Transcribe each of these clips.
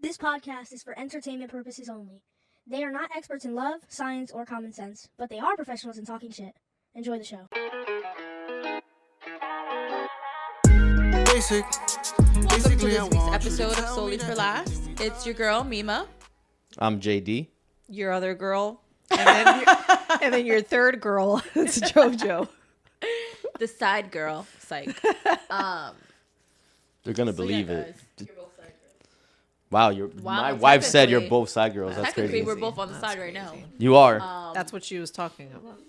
This podcast is for entertainment purposes only. They are not experts in love, science, or common sense, but they are professionals in talking shit. Enjoy the show. Welcome to this week's episode of Souly for Last. It's your girl, Mima. I'm JD. Your other girl. And then your third girl, it's JoJo. The side girl. Psych. They're gonna So believe yeah, it. guys. Wow, my wife said you're both side girls. That's Technically, crazy. we're both on the side right now. You are. That's what she was talking about.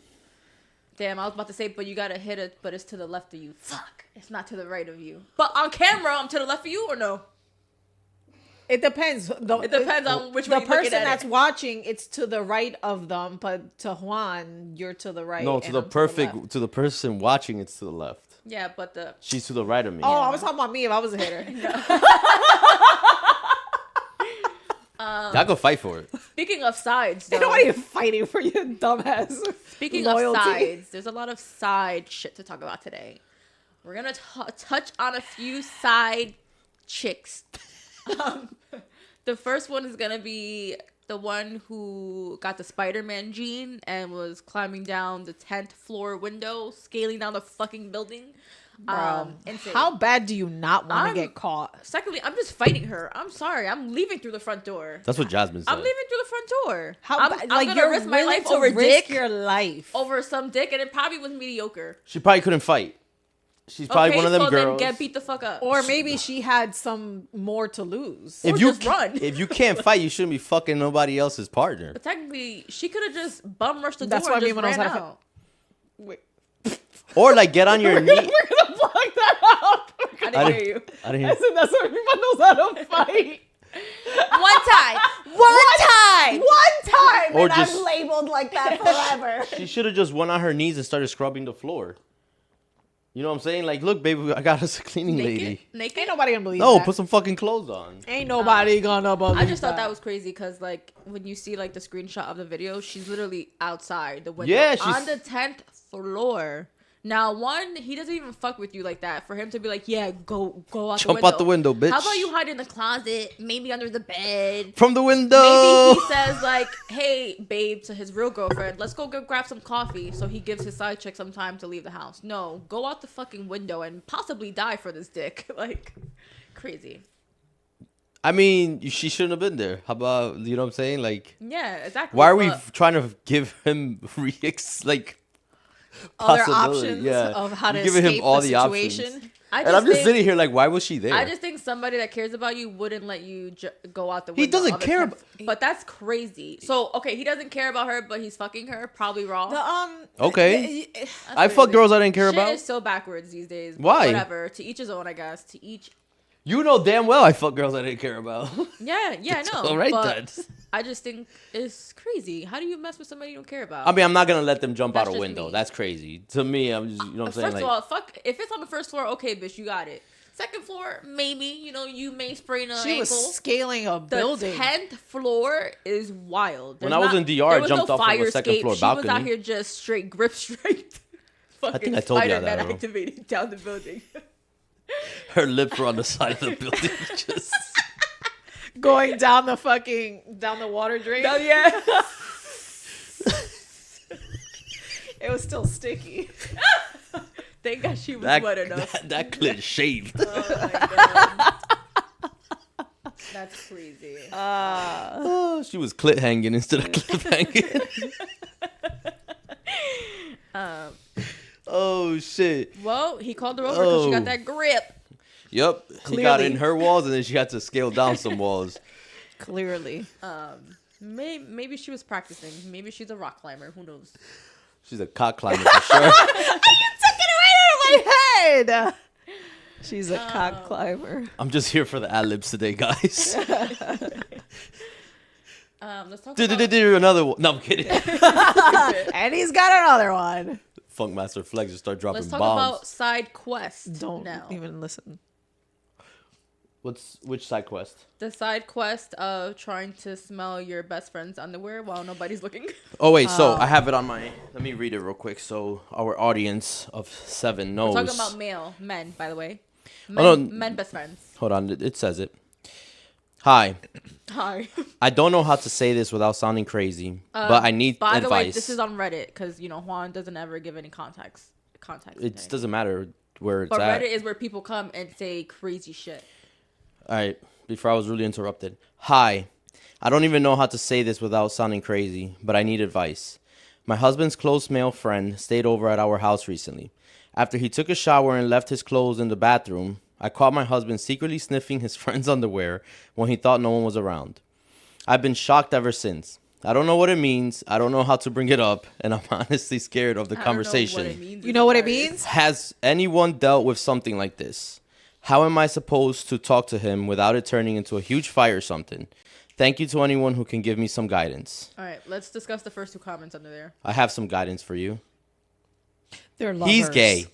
Damn, I was about to say, but you gotta hit it, but it's to the left of you. Fuck. It's not to the right of you. But on camera, I'm to the left of you or no? It depends. It depends on which way the you're looking person at that's it. watching, it's to the right of them, but to Juan, you're to the right. No, and to the I'm perfect, to the person watching, it's to the left. Yeah, but the... She's to the right of me. Oh, I was talking about me if I was a hitter. I could fight for it. Speaking of sides, though. Nobody fighting for your dumbass. Speaking loyalty. of sides, there's a lot of side shit to talk about today. We're gonna touch on a few side chicks. The first one is gonna be the one who got the Spiderman gene and was climbing down the 10th floor window, scaling down the fucking building. Insane. How bad do you not want I'm- to get caught? Secondly, I'm just fighting her. I'm sorry. I'm leaving through the front door. That's what Jasmine said. I'm leaving through the front door. How I'm like gonna risk my willing life to over risk dick, your life. over some dick, and it probably was mediocre. She probably couldn't fight. She's probably one of them so girls. then get beat the fuck up. Or maybe she had some more to lose. Or if you just run. if you can't fight, you shouldn't be fucking nobody else's partner. But technically, she could have just bum rushed the That's door what and I just mean when I was ran having- out. Wait. Or like get on your knee. We're gonna block that out. I didn't hear you. I didn't I hear. said that's what everyone knows how to fight. One time. One time. One time, Or and just- I'm labeled like that forever. She should have just went on her knees and started scrubbing the floor. You know what I'm saying? Like, look, baby, I got us a cleaning lady. Naked? Ain't nobody gonna believe No, that. put some fucking clothes on. Ain't nobody gonna believe I just thought that was crazy because, like, when you see, like, the screenshot of the video, she's literally outside the window. Yeah, she's- on the 10th floor. Now, one, he doesn't even fuck with you like that. For him to be like, yeah, go out Jump the window. out the window, bitch. How about you hide in the closet, maybe under the bed? From the window. Maybe he says like, "Hey, babe," to his real girlfriend. Let's go grab some coffee. So he gives his side chick some time to leave the house. No, go out the fucking window and possibly die for this dick. Like, crazy. I mean, she shouldn't have been there. How about, you know what I'm saying? Like, Yeah, exactly. why are we But trying to give him like other possibility? options Yeah. of how to You're giving escape him all the the options. situation. I And I'm just think- sitting here like, why was she there? I just think somebody that cares about you wouldn't let you go out the window. He doesn't of a care temp- But that's crazy. So okay, he doesn't care about her, but he's fucking her. Probably wrong. Okay. That's I fuck crazy. girls I didn't care Shit about. is so backwards these days. But Why? Whatever. To each his own, I guess. To each. You know damn well I fuck girls I didn't care about. Yeah, I know. All right, but then. I just think it's crazy. How do you mess with somebody you don't care about? I mean, I'm not gonna let them jump That's out a just window. me. That's crazy. To me, I'm just, you know what I'm saying? First Like, of all, fuck. If it's on the first floor, okay, bitch, you got it. Second floor, maybe. You know, you may sprain an She ankle. was scaling a The building. 10th floor is wild. When I was in DR, I there was jumped no off of a fire second escape. floor She was out balcony. here just straight grip strength. Fucking I told you that, Spiderman bro. activating down the building. her lips were on the side of the building. Just Going down the water drain. Oh yeah. It was still sticky. Thank God she was that, wet enough. that clit shaved. Oh my god. That's crazy. Oh, she was clit hanging instead of clip hanging. Oh shit. Well, he called her over because she got Oh. that grip. Yep. He got Clearly. in her walls and then she had to scale down some walls. Clearly. Maybe she was practicing. Maybe she's a rock climber. Who knows? She's a cock climber for sure. Took it right out of my head. She's a cock climber. I'm just here for the ad-libs today, guys. Let's talk about... Another one. No, I'm kidding. And he's got another one. Funkmaster Flex just start dropping Let's talk bombs. about side quest. Don't now. even listen. Which side quest? The side quest of trying to smell your best friend's underwear while nobody's looking. Oh wait, so I have it on my. Let me read it real quick, so our audience of 7 knows. We're talking about men, by the way. no. Men best friends. Hold on, it says it. Hi. Hi. I don't know how to say this without sounding crazy, but I need By advice. the way, this is on Reddit because Juan doesn't ever give any context. It doesn't matter where it's but at. Reddit is where people come and say crazy shit. All right, before I was really interrupted. Hi. I don't even know how to say this without sounding crazy, but I need advice. My husband's close male friend stayed over at our house recently. After he took a shower and left his clothes in the bathroom, I caught my husband secretly sniffing his friend's underwear when he thought no one was around. I've been shocked ever since. I don't know what it means. I don't know how to bring it up, and I'm honestly scared of the conversation. You know what it means? Has anyone dealt with something like this? How am I supposed to talk to him without it turning into a huge fight or something? Thank you to anyone who can give me some guidance. All right, let's discuss the first two comments under there. I have some guidance for you. They're lovers. He's gay.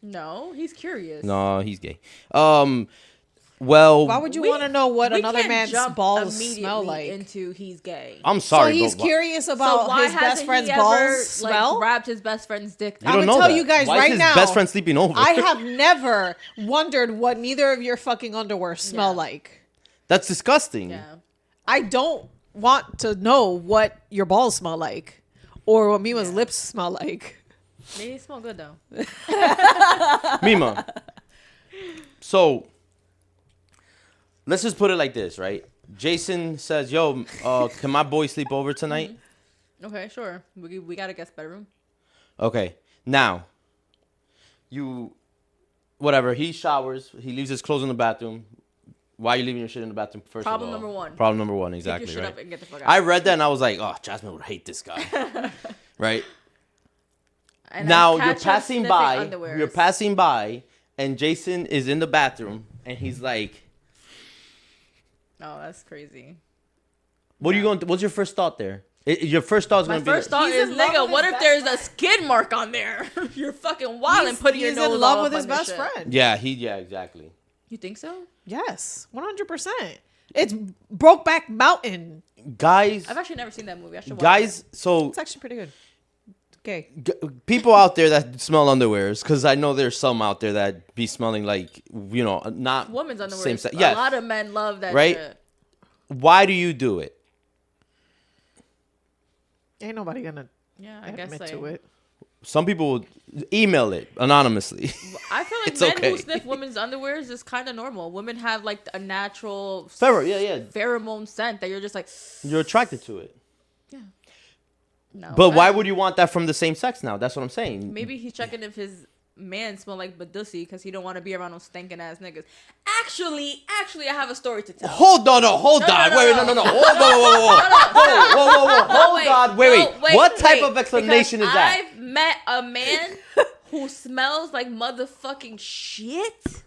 No, he's curious. No, he's gay. Well, Why would you want to know what We another can't man's jump balls immediately smell like? into he's gay. I'm So sorry. he's but curious So about why his best hasn't friend's he balls ever, smell? grabbed his best friend's dick? You I'm don't gonna know tell that. you guys Why right is his now, best friend sleeping over? I have never wondered what neither of your fucking underwear smell Yeah. like. That's disgusting. Yeah. I don't want to know what your balls smell like or what Mima's lips smell like. They smell good though. Mima. So, let's just put it like this, right? Jason says, yo, can my boy sleep over tonight? Okay, sure. We got a guest bedroom. Okay. Now, whatever, he showers. He leaves his clothes in the bathroom. Why are you leaving your shit in the bathroom first Problem of all? number one. Problem number one, Pick exactly, your shit right? up and get the fuck out. I read that and I was like, oh, Jasmine would hate this guy. Right? And Now, I you're catch him passing sniffing by. underwears. You're passing by, and Jason is in the bathroom, and he's like, Oh, that's crazy. what are you going to, what's your first thought there? Your first thought is My going to be first thought He's is, in love nigga, with what his if best there's a friend. skid mark on there? You're fucking wild and putting your He's nose in love all with up his on your best shit. friend. Yeah, exactly. You think so? Yes, 100%. It's Brokeback Mountain. Guys, I've actually never seen that movie. I should watch guys, so It's actually pretty good. Okay. people out there that smell underwears, because I know there's some out there that be smelling like, not it. Women's underwear. same sex. A Yes. lot of men love that Right? shit. Why do you do it? Ain't nobody gonna Yeah, I guess admit so. to it. Some people email it anonymously. I feel like It's men okay. who sniff women's underwears is kind of normal. Women have like a natural Yeah. pheromone scent that you're just like, You're attracted to it. no. But why would you want that from the same sex now? That's what I'm saying. Maybe he's checking if his man smell like Badussy because he don't want to be around those stinking ass niggas. Actually, I have a story to tell. Hold on. Hold on. no, Wait, no. no. Hold on. Whoa. Hold on. Wait. What type of explanation is that? I've met a man who smells like motherfucking shit.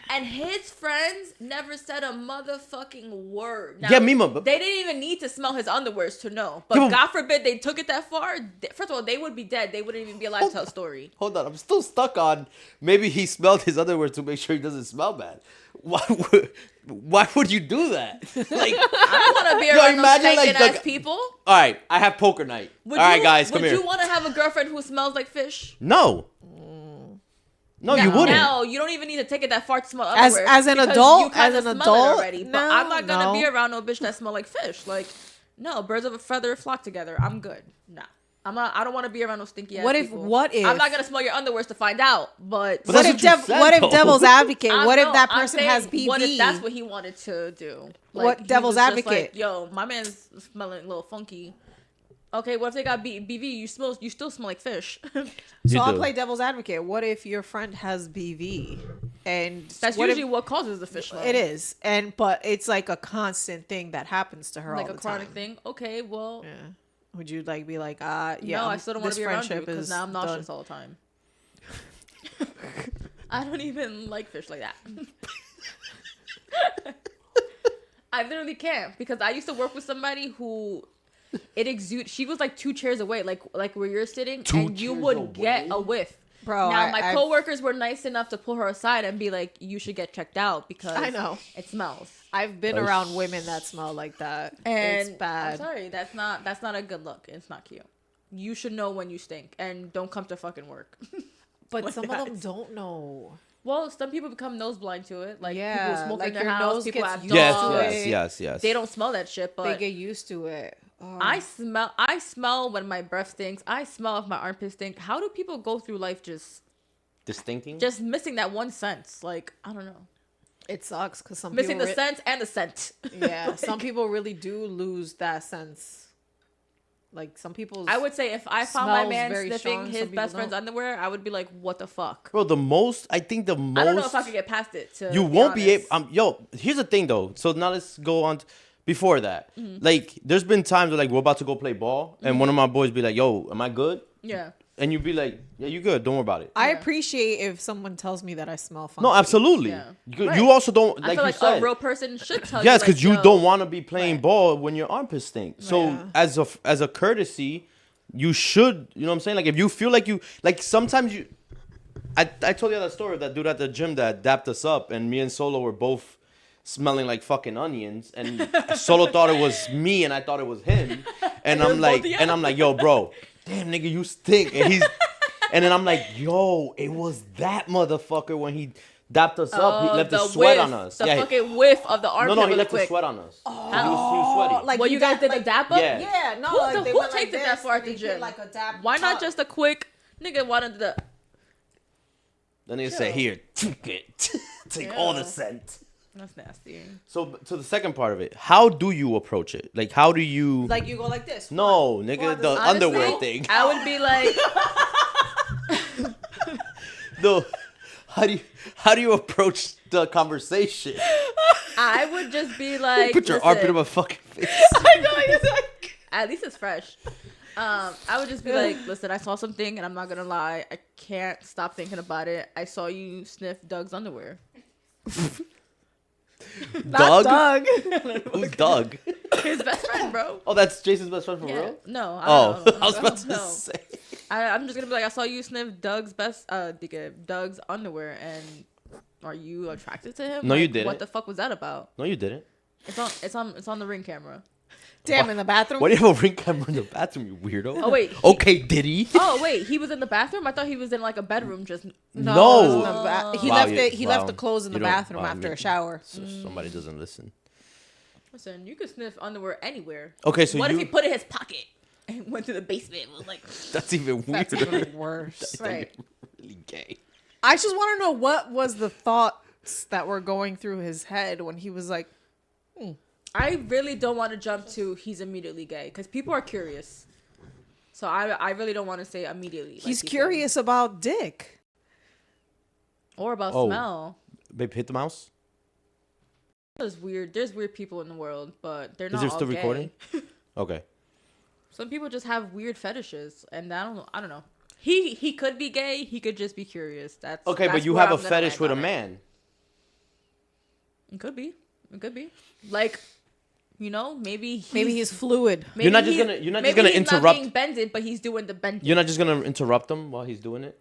And his friends never said a motherfucking word. Now, Yeah, Mima, but- they didn't even need to smell his underwears to know. But Yeah, but- God forbid they took it that far. First of all, they would be dead. They wouldn't even be alive to tell a story. Hold on. I'm still stuck on maybe he smelled his underwear to make sure he doesn't smell bad. Why would you do that? Like, I don't want to be Yo, around those imagine, like, stinking ass the- people. all right, I have poker night. All right, guys, come here. Would you want to have a girlfriend who smells like fish? No. No, you wouldn't. No, you don't even need to take it that far to smell As- underwear. as an because adult- you kinda as an smell it adult, already. But no, I'm not gonna no. be around no bitch that smell like fish. Like, no, birds of a feather flock together. I'm good. Nah, I'm not. I don't want to be around no stinky ass What if- people. what if- I'm not gonna smell your underwears to find out. But But What that's if, what you said, what if though. devil's advocate? I What if know, that I'm person saying, has BV? What if that's what he wanted to do? What he devil's was just advocate? Like, yo, my man's smelling a little funky. Okay, what if they got BV? You still smell like fish. So You I'll do. play devil's advocate. What if your friend has BV, and That's what if- usually what causes the fish smell. it is, but it's like a constant thing that happens to her like all a the chronic time. thing. Okay, well. Yeah. Would you be like, yeah? No, I still don't want this to be around you friendship because is now I'm nauseous done. all the time. I don't even like fish like that. I literally can't because I used to work with somebody who it exudes. She was like 2 chairs away, like where you're sitting, and you would get a whiff. Bro, Now my I've- coworkers were nice enough to pull her aside and be like, "You should get checked out because I know. it smells." I've been around women that smell like that. And it's bad. I'm sorry, that's not a good look. It's not cute. You should know when you stink and don't come to fucking work. But Like some that. of them don't know. Well, some people become nose blind to it. Like people Yeah, smoke like in their your house. nose People gets have used Yes, dogs. to yes, it. yes, yes. They don't smell that shit, They but get used to it. Oh. I smell when my breath stinks. I smell if my armpits stink. How do people go through life just Distincting? missing that one sense? Like, I don't know. It sucks because some Missing people the sense and the scent. Yeah, Like, some people really do lose that sense. Like some people. I would say if I found my smells man very sniffing strong, his some people best friend's don't. underwear, I would be like, what the fuck? Bro, I think the most. I don't know if I could get past it. To You won't be able. honest. Yo, here's the thing though. So now let's go on. Before that, Mm-hmm. like, there's been times where like we're about to go play ball, and one of my boys be like, "Yo, am I good?" Yeah. And you be like, "Yeah, you good. Don't worry about it." I Yeah. appreciate if someone tells me that I smell funky. No, absolutely. Yeah. You, Right. you also don't I like feel you like said. a real person should tell Yes, you. because you don't want to be playing Right. ball when your armpits stink. So Yeah. as a courtesy, you should. You know what I'm saying? Like if you feel like you like sometimes you. I told you that story of that dude at the gym that dapped us up, and me and Solo were both smelling like fucking onions, and Solo thought it was me, and I thought it was him, and I'm like, yo, bro, damn nigga, you stink, and then I'm like, yo, it was that motherfucker when he dapped us up, he left the sweat whiff, on us. The Yeah, fucking whiff of the armpit. he really left quick. the sweat on us. He was sweaty. like Well, you guys did like, a dap up? Yeah. Yeah, no, Who, like, they who went takes like it that this, far at and the they did, gym? like a dap Why not tuck. just a quick nigga? Why not the? Then they say, here, take it, take all the scent. That's nasty. So to the second part of it, how do you approach it? Like, how do you? Like you go like this. No, nigga, the Honestly, underwear thing. I would be like, No, how do you approach the conversation? I would just be like, Put your listen, armpit in my fucking face. I know. It's like, at least it's fresh. I would just be like, listen, I saw something, and I'm not gonna lie, I can't stop thinking about it. I saw you sniff Doug's underwear. Doug? Doug. Who's Doug? His best friend, bro. Oh, that's Jason's best friend for Yeah. real? No. Oh, don't know. I was about to No. say. I'm just gonna be like, I saw you sniff Doug's underwear, and are you attracted to him? No, you Like, didn't. What the fuck was that about? No, you didn't. It's on the Ring camera. Damn, in the bathroom. Why do you have a ring camera in the bathroom, you weirdo? Oh wait. Okay, Diddy. Oh wait, he was in the bathroom. I thot he was in like a bedroom. Just No. it was in the he Wow, left you- it. He left wow. the clothes in You the don't- bathroom wow, after you- a shower. So somebody doesn't listen. listen. You could sniff underwear anywhere. Okay, so what you. if he put it in his pocket and went to the basement? And was like, That's even weirder. That's even worse. That's right. really gay. I just want to know what was the thoughts that were going through his head when he was like, I really don't want to jump to he's immediately gay because people are curious. So I really don't want to say immediately. like he's gay. curious about dick. Or about Oh. smell. Babe, hit the mouse. There's weird people in the world, but they're Is not it all still gay. recording? Okay. Some people just have weird fetishes, and I don't know. He could be gay. He could just be curious. That's Okay, but that's you where have a I'm gonna fetish land with a on it. man. It could be. It could be. Like, you know, maybe He's fluid. You're not just he's- gonna- you're not maybe just gonna he's interrupt- Not being bended, but he's doing the bending. You're not just gonna interrupt him while he's doing it.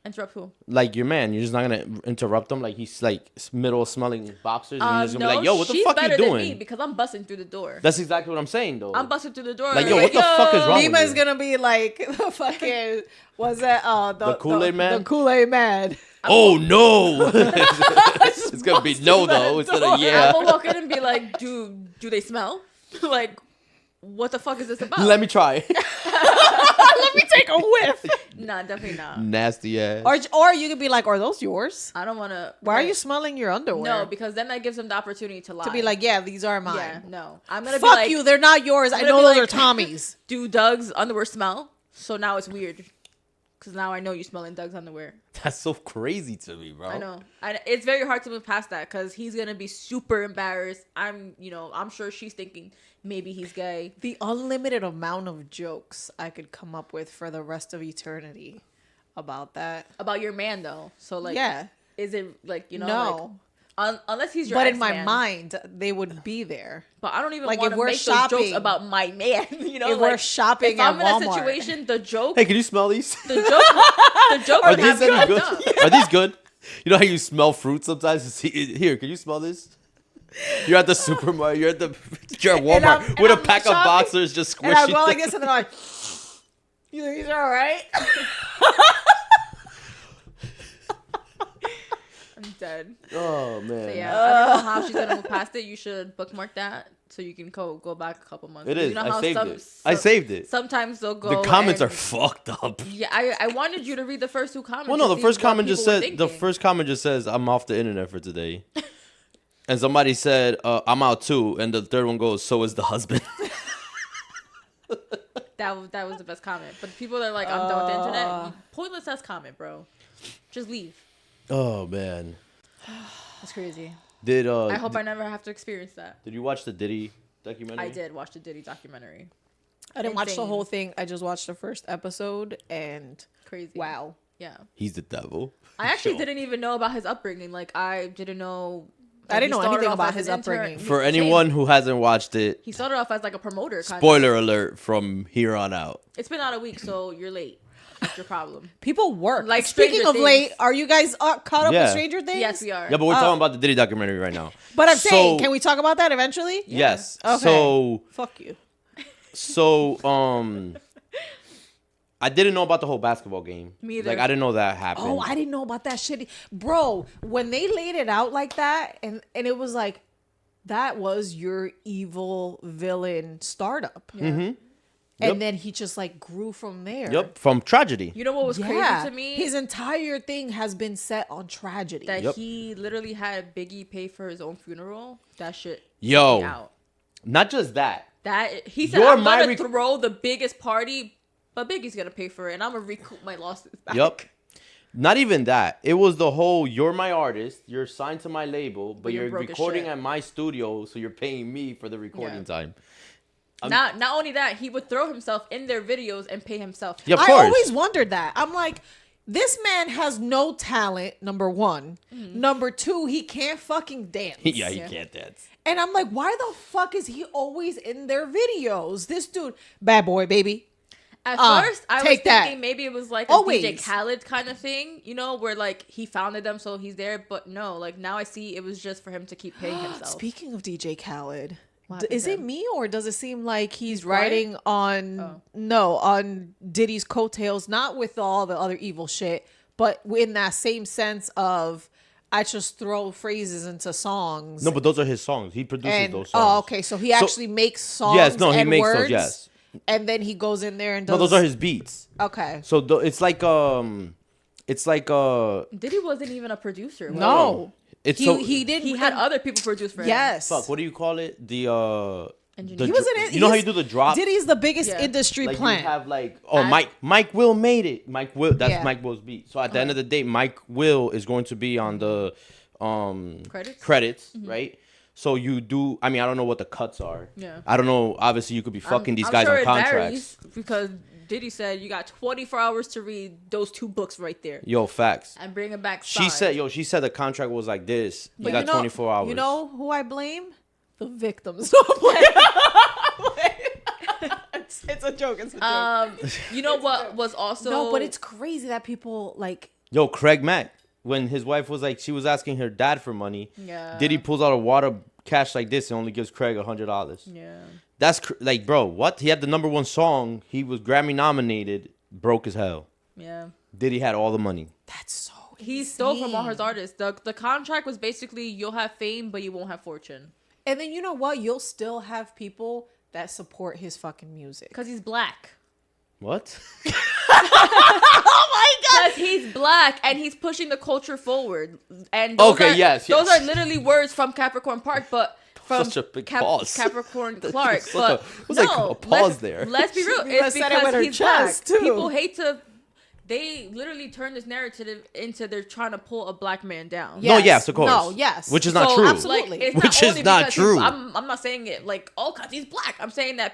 Interrupt who? Like your man, you're just not gonna interrupt him. Like he's like middle smelling boxers, and you're just gonna No, be like, "Yo, what the she's fuck better you than me doing?" because I'm busting through the door. That's exactly what I'm saying, though. I'm busting through the door. Like, yo, what the fuck is wrong with Nima's you? gonna be like the fucking was that The Kool-Aid man? The Kool-Aid man. Oh no! It's gonna be no though instead of yeah. I'm gonna walk in and be like, do they smell? Like, what the fuck is this about? Let me try. Let me take a whiff. Nah, definitely not. Nasty ass. Or you could be like, are those yours? I don't want to. Why are you smelling your underwear? No, because then that gives them the opportunity to lie. to be like, yeah, these are mine. yeah, no. I'm gonna Fuck be like, you, they're not yours. I gonna know be those like- are Tommy's. do Doug's underwear smell? So now it's weird. Because now I know you smelling Doug's underwear. That's so crazy to me, bro. I know. It's very hard to move past that because he's gonna be super embarrassed. I'm sure she's thinking maybe he's gay. The unlimited amount of jokes I could come up with for the rest of eternity about that. About your man though. So like, Yeah. is it like No. unless he's your But in my ex-man. mind, they would be there. But I don't even Like, want if to we're make those jokes shopping- about my man. You know, if we're shopping if at I'm in a Walmart. situation, the joke, Hey, can you smell these? the joke Are would these have any been good? fucked up. Are these good? You know how you smell fruit sometimes? Here, can you smell this? You're at the supermarket. You're at Walmart I'm- with a I'm pack of shopping, boxers just And I squishy. go like this, and then I'm like, you think these are all right? I'm dead. Oh man. So yeah, I don't know how she's gonna move past it. You should bookmark that so you can go back a couple months. It is. You know I how saved it. I saved it. Sometimes they'll go. The comments are and- fucked up. Yeah, I wanted you to read the first two comments. Well, no, to the see first what comment just people were said thinking. I'm off the internet for today, and somebody said I'm out too, and the third one goes, so is the husband. That was the best comment. But people are like, I'm done with the internet. Pointless ass comment, bro. Just leave. Oh man. That's crazy. I I hope I never have to experience that. Did you watch the Diddy documentary? I did watch the Diddy documentary. I didn't watch the Insane. whole thing. I just watched the first episode, and Crazy. wow. Yeah. He's the devil. I actually Sure. didn't even know about his upbringing. Like, I didn't know. I didn't he know started anything off about as his an intern. upbringing. For Same. anyone who hasn't watched it, He started off as like a promoter. spoiler alert from here on out. It's been out a week, so you're late. That's your problem. People work. Like Speaking Stranger of late, Things. are you guys caught up Yeah. with Stranger Things? Yes, we are. Yeah, but we're talking about the Diddy documentary right now. But I'm So- saying, can we talk about that eventually? Yes. Okay. So Fuck you. I didn't know about the whole basketball game. Me either. Like I didn't know that happened. Oh, I didn't know about that shit. Bro, when they laid it out like that, and it was like, that was your evil villain startup. Mm-hmm. And Yep. then he just like grew from there. Yep, from tragedy. You know what was Yeah. crazy to me? His entire thing has been set on tragedy. That Yep. he literally had Biggie pay for his own funeral. That shit. Yo. took me out. Not just that. That he said, You're I'm my gonna throw the biggest party, but Biggie's gonna pay for it, and I'm gonna recoup my losses back. Yep. Not even that. It was the whole you're my artist, you're signed to my label, but you're you're broke as recording shit. at my studio, so you're paying me for the recording Yeah. time. Not only that, he would throw himself in their videos and pay himself. Yeah, of I course. always wondered that. I'm like, this man has no talent, number one. Number two, he can't fucking dance. Yeah, he can't dance. And I'm like, why the fuck is he always in their videos? This dude, bad boy, baby. At Uh, first, I was take that. thinking maybe it was like a Always. DJ Khaled kind of thing, you know, where like he founded them, so he's there. But no, like now I see it was just for him to keep paying himself. Speaking of DJ Khaled, What happened is to it him? me or does it seem like he's quiet? riding on on Diddy's coattails, not with all the other evil shit, but in that same sense of I just throw phrases into songs. No, but those are his songs. He produces and those songs. oh, okay, so he actually makes songs. Yes, no, he and makes words, those, yes. and then he goes in there and does. No, those are his beats. Okay. So it's like Diddy wasn't even a producer. was No, it's he so he did. he had other people produce for him. yes. fuck. What do you call it? Engineer. He wasn't in. You know how you he's- do the drop? Diddy's the biggest Yeah. industry Like plant. you have like Mike Will made it. Mike Will, that's Yeah. Mike Will's beat. So at the end of the day, Mike Will is going to be on the credits, right? So you do. I mean, I don't know what the cuts are. Yeah. I don't know. Obviously, you could be fucking these I'm guys sure on it contracts. varies because Diddy said you got 24 hours to read those 2 books right there Yo, facts. and bring it back. She signed. She said the contract was like this. You But got 24 hours. You know who I blame? The victims. it's a joke. It's a joke. You know what was also No, but it's crazy that people like. Yo, Craig Mack, when his wife was like, she was asking her dad for money. Yeah. Diddy pulls out a water cash like this and only gives Craig $100. Yeah. That's like, bro, what? He had the #1 song. He was Grammy nominated. Broke as hell. Yeah. Diddy had all the money. That's so. He stole from all insane. his artists. The contract was basically you'll have fame, but you won't have fortune. And then you know what? You'll still have people that support his fucking music. Because he's black. What? Because he's black and he's pushing the culture forward. And those Okay, are, yes. Those are literally words from Capricorn Park, but from Such a big pause. Capricorn Clark. Such But it was like a pause there. Let's be real. She It's said it with her because he's chest, black. too. People hate to. They literally turn this narrative into they're trying to pull a black man down. No, Yes. yes, of course. No, yes. Which is not So, true. absolutely. Like, it's Which is only not because true. I'm not saying it like, oh, because he's black. I'm saying that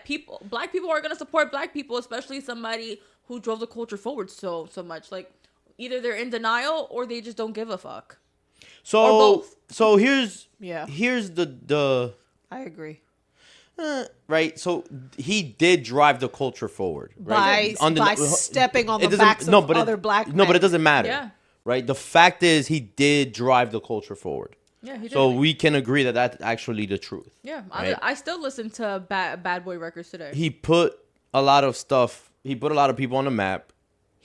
black people are going to support black people, especially somebody who drove the culture forward so much. Like, either they're in denial or they just don't give a fuck. So, or both. so here's Yeah. here's the I agree. right. So he did drive the culture forward, right? By stepping on It the doesn't- backs no, of but other black No, but it men. doesn't matter. Yeah. Right. The fact is, he did drive the culture forward. Yeah, he did. So we can agree that that's actually the truth. yeah, right? I still listen to Bad Boy records today. He put a lot of stuff. He put a lot of people on the map.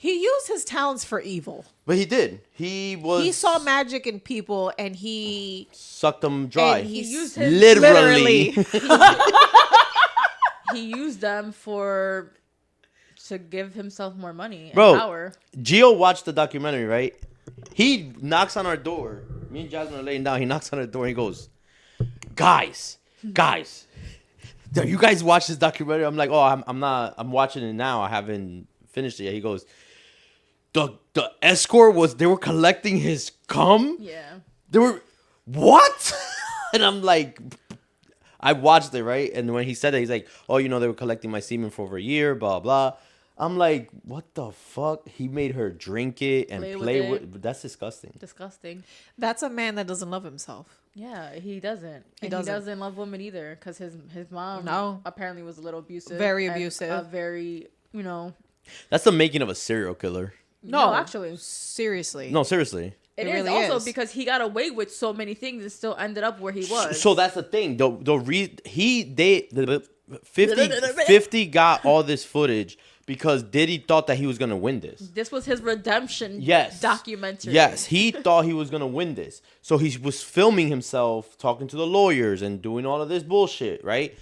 He used his talents for evil. But he did. He saw magic in people, and he sucked them dry. and He used his literally. he used them to give himself more money and Bro, power. Gio watched the documentary, right? He knocks on our door. Me and Jasmine are laying down. He knocks on our door and he goes, guys, do you guys watch this documentary? I'm like, oh, I'm watching it now. I haven't finished it yet. He goes, the escort they were collecting his cum? Yeah. They were, what? And I'm like, I watched it, right? And when he said that, he's like, oh, they were collecting my semen for over a year, blah, blah. I'm like, what the fuck? He made her drink it and play with it. That's disgusting. Disgusting. That's a man that doesn't love himself. Yeah, he doesn't. He doesn't love women either, because his mom apparently was a little abusive. Very abusive. Very, That's the making of a serial killer. No, actually. Seriously. No, seriously. It It is really also is. because he got away with so many things and still ended up where he was. So that's the thing. 50 got all this footage because Diddy thought that he was gonna win this. This was his redemption documentary. Yes, he thought he was gonna win this. So he was filming himself, talking to the lawyers and doing all of this bullshit, right?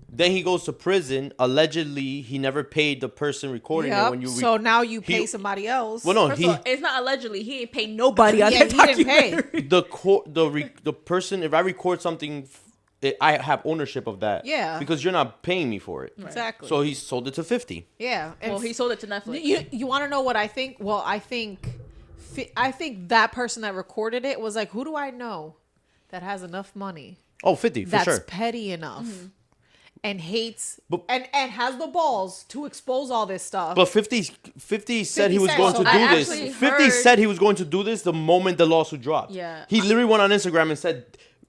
Then he goes to prison. Allegedly, he never paid the person recording it. When So now you pay somebody else. Well, no, First of all, it's not allegedly. He ain't paid nobody on that he didn't documentary. pay. the person. If I record something, I have ownership of that. Yeah. Because you're not paying me for it. Exactly. So he sold it to 50. Yeah. And Well, he sold it to Netflix. You want to know what I think? Well, I think that person that recorded it was like, who do I know that has enough money? Oh, 50 for that's sure. petty enough and hates But- and has the balls to expose all this stuff. But 50 said he was said going so. to I do this. actually 50 heard- said he was going to do this the moment the lawsuit dropped. Yeah. He literally went on Instagram and said,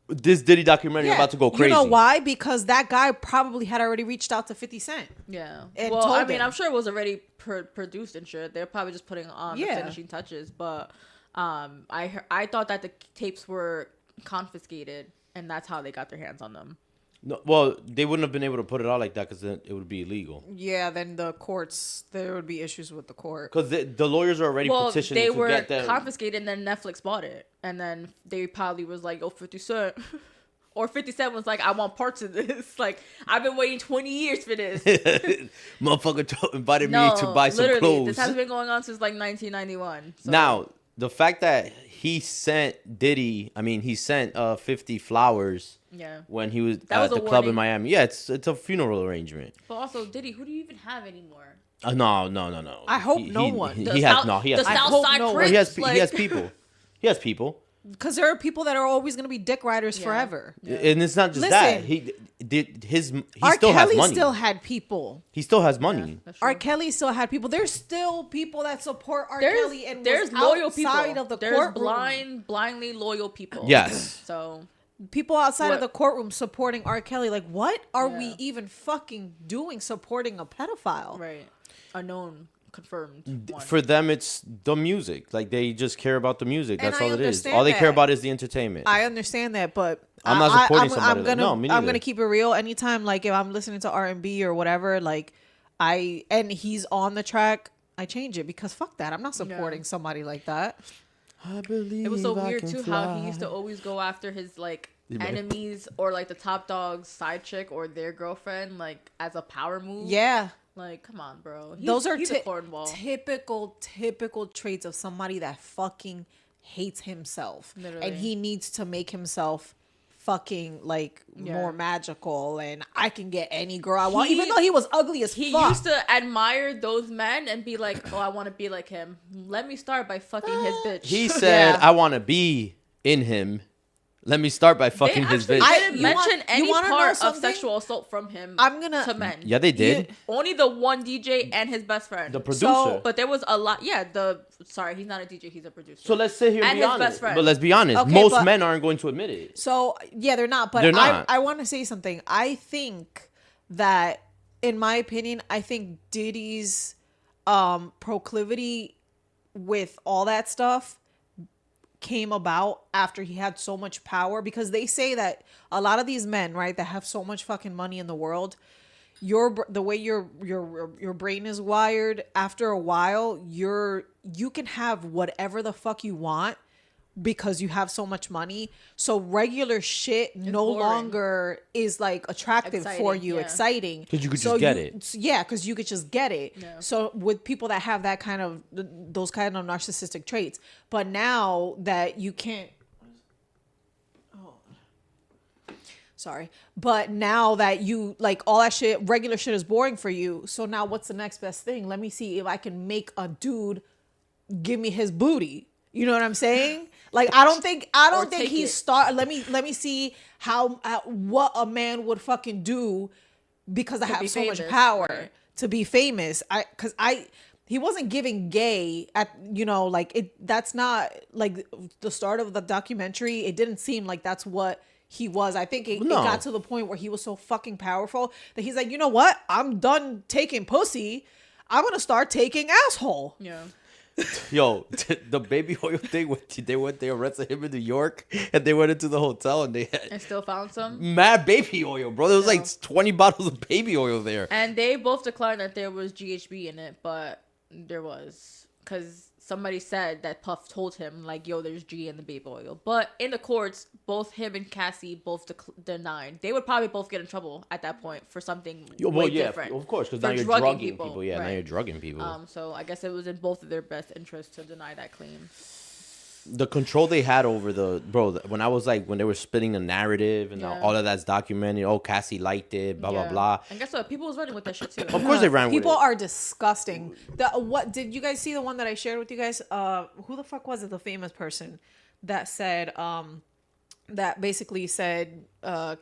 this Diddy documentary about to go crazy. You know why? Because that guy probably had already reached out to 50 Cent. Yeah. And Well, told I mean, him. I'm sure it was already produced and shit. They're probably just putting on the finishing touches. But I thought that the tapes were confiscated, and that's how they got their hands on them. No, well, they wouldn't have been able to put it out like that because then it would be illegal. Yeah, then the courts, there would be issues with the court. Because the lawyers are already petitioning they to were get them. confiscated, and then Netflix bought it, and then they probably was like, "Oh, 50 Cent," or 50 Cent was like, "I want parts of this." Like, I've been waiting 20 years for this. Motherfucker invited me to buy some literally, clothes. this has been going on since like 1991. So. Now, the fact that he sent 50 flowers Yeah. when he was That at was a the club in warning. Miami. Yeah, it's a funeral arrangement. But also, Diddy, who do you even have anymore? No. I hope no one. He The has South- no. He has. the I South hope Side no one. Well, Crips. he has people. He has people. Because there are people that are always going to be dick riders Yeah. forever. And it's not just Listen, that. He R. still has Kelly money. still had people. He still has money. That's true. R. Kelly still had people. There's still people that support R. Kelly and there's was loyal outside people. of the There's courtroom. blindly loyal people. Yes. So People outside of What- the courtroom supporting R. Kelly. Like, what are we Yeah. even fucking doing supporting a pedophile? right, a known confirmed one. For them, it's the music. Like they just care about the music. And That's I all it is. understand All they care that. about is the entertainment. I understand that, but I'm not supporting somebody I'm that- gonna, no, me I'm neither. gonna keep it real. Anytime, like if I'm listening to R&B or whatever, like and he's on the track, I change it because fuck that. I'm not supporting somebody like that. I believe It was so I weird can too fly. how he used to always go after his like Yeah. enemies or like the top dog's side chick or their girlfriend like as a power move. Yeah. Like, come on, bro. Those are he's a cornball. typical traits of somebody that fucking hates himself. Literally. And he needs to make himself fucking like more magical and I can get any girl I want, even though he was ugly as He fuck. used to admire those men and be like, "Oh, I want to be like him. Let me start by fucking his bitch." He said, Yeah. "I want to be in him. Let me start by They fucking his actually bitch." didn't You mention want- any you wanna know part of something? sexual assault from him I'm gonna- to men. Yeah, they did. Only the one DJ and his best friend. The producer. So- But there was a lot. Yeah, sorry, he's not a DJ. He's a producer. So let's sit here and And be his honest. best friend. But let's be honest. Okay, Most but- men aren't going to admit it. So yeah, they're not. But They're not. I want to say something. I think that, in my opinion, I think Diddy's proclivity with all that stuff came about after he had so much power, because they say that a lot of these men, right, that have so much fucking money in the world, the way your brain is wired, after a while you can have whatever the fuck you want because you have so much money. So regular shit no boring. longer is like attractive for Exciting, you, yeah. exciting. Because you could just get it. Yeah, because you could just get it. Yeah. So with people that have that kind of those kind of narcissistic traits, but now that you can't. Sorry. But now that you like all that shit, regular shit is boring for you. So now what's the next best thing? Let me see if I can make a dude give me his booty. You know what I'm saying? Like I don't think take he's it. let me see how what a man would fucking do because I To have be so much famous, power right. to be famous. He wasn't giving gay at, you know, like it, that's not like the start of the documentary. It didn't seem like that's what he was. I think it got to the point where he was so fucking powerful that he's like, you know what? I'm done taking pussy. I'm going to start taking asshole. Yeah. Yo, the baby oil thing, they arrested him in New York and they went into the hotel and they I had still found some. mad baby oil, bro. There was like 20 bottles of baby oil there. And they both declined that there was GHB in it, but there was. Because somebody said that Puff told him, like, yo, there's G in the baby oil. But in the courts, both him and Cassie both denied. They would probably both get in trouble at that point for something way different. Of course, because For now you're drugging drugging people. people. Yeah, now Right. you're drugging people. So I guess it was in both of their best interests to deny that claim. The control they had over when I was like, when they were spinning the narrative and Yeah. all of that's documented. Oh, Cassie liked it, blah, blah, Yeah. blah. And guess what? People was running with that shit too. Of course they ran People with it. are disgusting. What did you guys see the one that I shared with you guys? Who the fuck was it? The famous person that said, that basically said,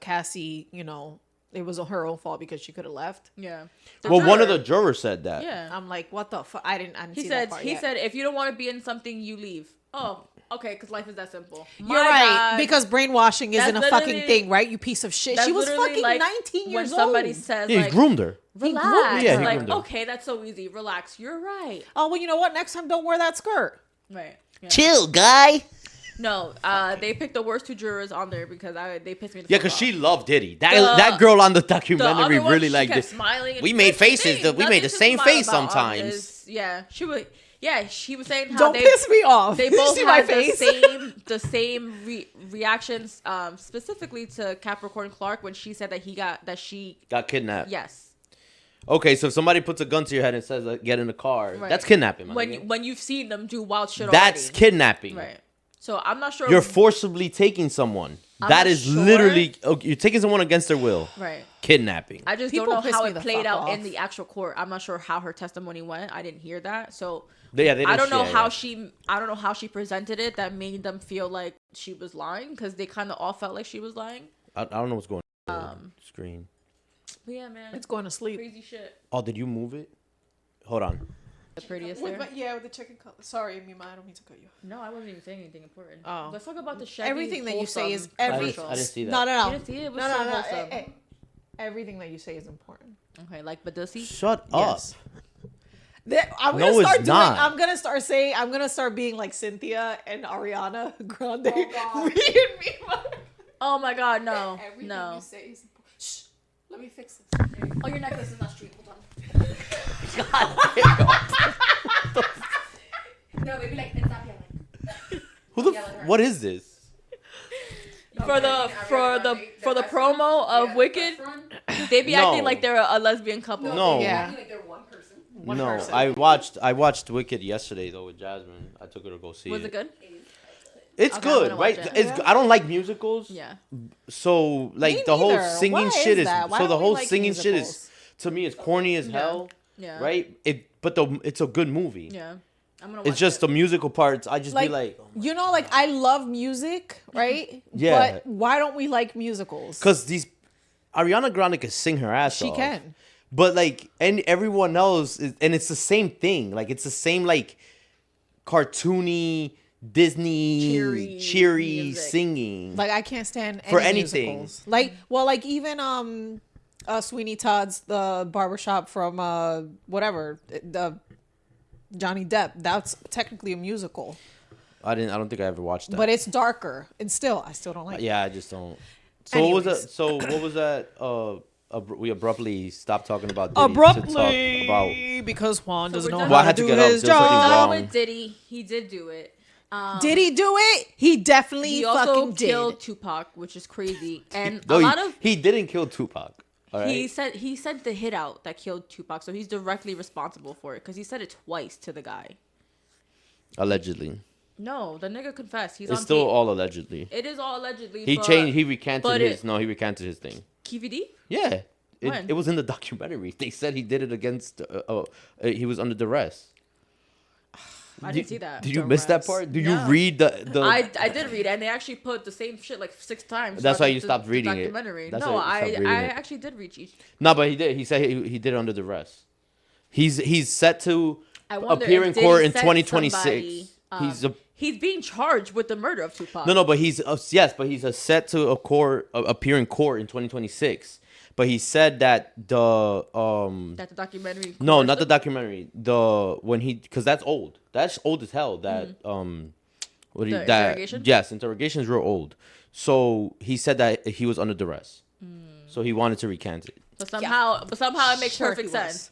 Cassie, you know, it was her own fault because she could have left. Yeah. Well, one of the jurors said that. Yeah. I'm like, what the fuck? I didn't He see said, that part he yet. said, if you don't want to be in something, you leave. Oh, okay, because life is that simple. You're My right, God. because brainwashing isn't That's a fucking literally- thing, right? You piece of shit. That's She was literally fucking like 19 years when somebody old. says, Yeah, he like, groomed her. relax. Yeah, he like, groomed her. okay, that's so easy. Relax. You're right. Oh, well, you know what? Next time, don't wear that skirt. Right. Yeah. Chill, guy. No, they picked the worst two jurors on there because they pissed me the Yeah, fuck because off. she loved Diddy. That girl on the The documentary other one, really she liked kept it. smiling. And We made that's the faces. thing. We made the Nothing to same smile face about on sometimes. this. Yeah, she would. Yeah, she was saying how Don't they piss me off. They You both see my had face? the same reactions, specifically to Capricorn Clark when she said that she Got kidnapped. yes. Okay, so if somebody puts a gun to your head and says, "Get in the car," Right. that's kidnapping. my nigga. When you've seen them do wild shit That's already. kidnapping. Right. So I'm not sure. You're forcibly taking someone. I'm That not is sure. literally you're taking someone against their will. Right. Kidnapping. I just People don't know piss how me it the played fuck out in off. the actual court. I'm not sure how her testimony went. I didn't hear that. So They I didn't don't know share, how yeah. I don't know how she presented it that made them feel like she was lying because they kind of all felt like she was lying. I don't know what's going on the screen. But yeah, man, It's going to sleep. crazy shit. Oh, did you move it? Hold on. The prettiest there. With the chicken color. Sorry, Mima, I don't mean to cut you. No, I wasn't even saying anything important. Oh. Let's talk about the Chevy Everything that you say is wholesome I commercials. didn't see that. No. You didn't see it? It was so wholesome. Everything that you say is important. Okay, like Badusi. Shut up. Yes. I'm No, gonna it's start doing. not. I'm gonna start being like Cynthia and Ariana Grande. God. Me and Mima. Oh my God, no, Everything no. you say is important. Shh. Let me fix this. Oh, your necklace is not street. Hold on. No, maybe like stop yelling. Who the? What is this? For the promo of Wicked, they be acting No. like they're a lesbian couple. No. Yeah. Like they're one person. One No, person. I watched Wicked yesterday though with Jasmine. I took her to go see Was it good? It's Okay, I'm good, gonna right? watch it. It's I don't like musicals. Yeah. So like Me the whole neither. singing Why shit is is that? Why so the don't we whole like singing shit is musicals? to me is corny as hell, Yeah. right? But it's a good movie. Yeah. I'm gonna watch It's just it. the musical parts. I just be like, you know, like I love music, right? Yeah. But why don't we like musicals? because these Ariana Grande can sing her ass She off. can. But like, and everyone else, and it's the same thing. Like it's the same like cartoony Disney cheery music. singing. Like I can't stand any For anything. musicals. Like even Sweeney Todd's the barbershop from whatever the Johnny Depp. That's technically a musical, I don't think I ever watched that. but it's darker and I still don't like. it. Yeah, I just don't. So what was Anyways. that? So what was that? we abruptly stopped talking about Diddy to talk about. Because Juan doesn't know we're Well, I how had to to do get up. his There was something job. wrong. With Diddy, he did do it. Did he do it? He definitely He also fucking killed did. Tupac, which is crazy. And No, a lot of he didn't kill Tupac. All right. he said the hit out that killed Tupac, so he's directly responsible for it because he said it twice to the guy. Allegedly. No, the nigga confessed. He's It's on still tape. all allegedly. It is all allegedly. He but changed. He recanted but his. No, he recanted his thing. KVD? Yeah. When? It was in the documentary. They said he did it against. He was under duress. I didn't see that. Did you miss that Duress. part? Did No. you read the? I did read it, and they actually put the same shit like 6 times. That's throughout why you stopped reading it. documentary. That's No, why you stopped reading I it. actually did reach each. No, but he did. He said he did it under duress. He's set to I wonder appear if in Diddy court in sent 2026. somebody, he's being charged with the murder of Tupac. No, but he's set to appear in court in 2026. But he said that That the documentary. no, coerced not the him? documentary. Because that's old. That's old as hell. That what do you, The that interrogation? yes, interrogation is real old. So he said that he was under duress. So he wanted to recant it. But somehow it makes Sure perfect he was. sense.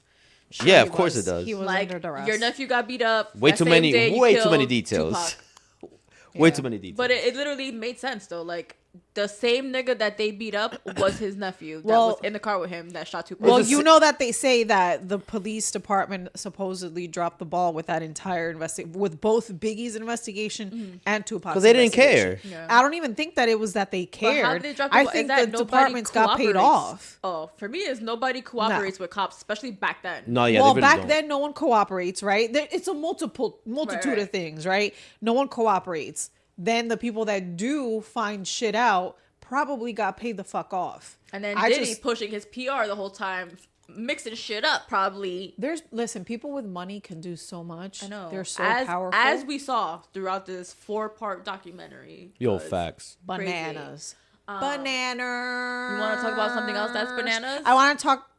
Yeah, he of course was. it does. He was Like under duress. your nephew got beat up. Way that too same many. day you Way too many killed details. Tupac. Way too many details. But it literally made sense though. Like the same nigga that they beat up was his nephew that Well- was in the car with him that shot Tupac. Well, It's a you si- know that they say that the police department supposedly dropped the ball with that entire investigation, with both Biggie's investigation and Tupac's. 'Cause they didn't investigation. care. Yeah. I don't even think that it was that they But how cared. did they drop the I ball? think Is that the nobody departments got paid cooperates? off. Oh, for me, is nobody cooperates with cops, especially back then. no, yeah. Well, they really back don't. then, no one cooperates, right? It's a multitude Right. of things, right? No one cooperates. Then the people that do find shit out probably got paid the fuck off. And then I Diddy just- pushing his PR the whole time, mixing shit up. Probably. Listen, people with money can do so much. I know. They're so as, powerful. As we saw throughout this 4-part documentary. Yo, 'cause facts. Bananas. Bananas. You want to talk about something else that's bananas? I want to talk.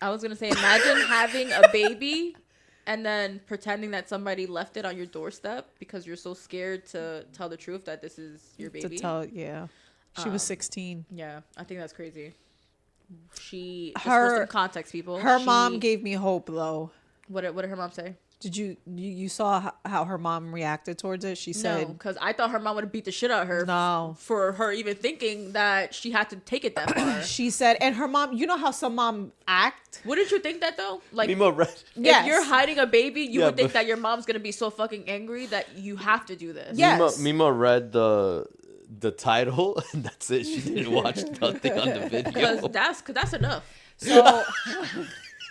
I was gonna say, imagine having a baby and then pretending that somebody left it on your doorstep because you're so scared to tell the truth that this is your baby. Yeah. She was 16. Yeah, I think that's crazy. Just Her- for some context, people. Her she- mom gave me hope, though. What did her mom say? Did you saw how her mom reacted towards it? She No, said, because I thought her mom would have beat the shit out of her. No. For her even thinking that she had to take it that far. she said, and her mom, you know how some mom act? Wouldn't you think that though? Like, Be more red. Yes. if you're hiding a baby, you Yeah, would think but- that your mom's gonna be so fucking angry that you have to do this. Yes. Mima read the title and that's it. She didn't watch nothing on the video. Because that's enough. So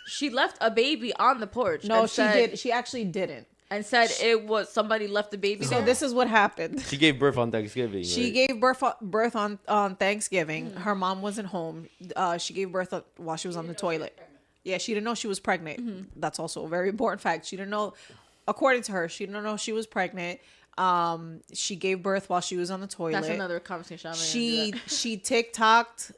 She left a baby on the porch. no, and she said, did. She actually didn't. And said it was somebody left the baby So there. this is what happened. She gave birth on Thanksgiving. She right? gave birth on Thanksgiving. Her mom wasn't home. She gave birth while she was on the toilet. Yeah, she didn't know she was pregnant. That's also a very important fact. She didn't know, according to her, she didn't know she was pregnant. She gave birth while she was on the toilet. That's another conversation. I'm not gonna do that. She TikToked.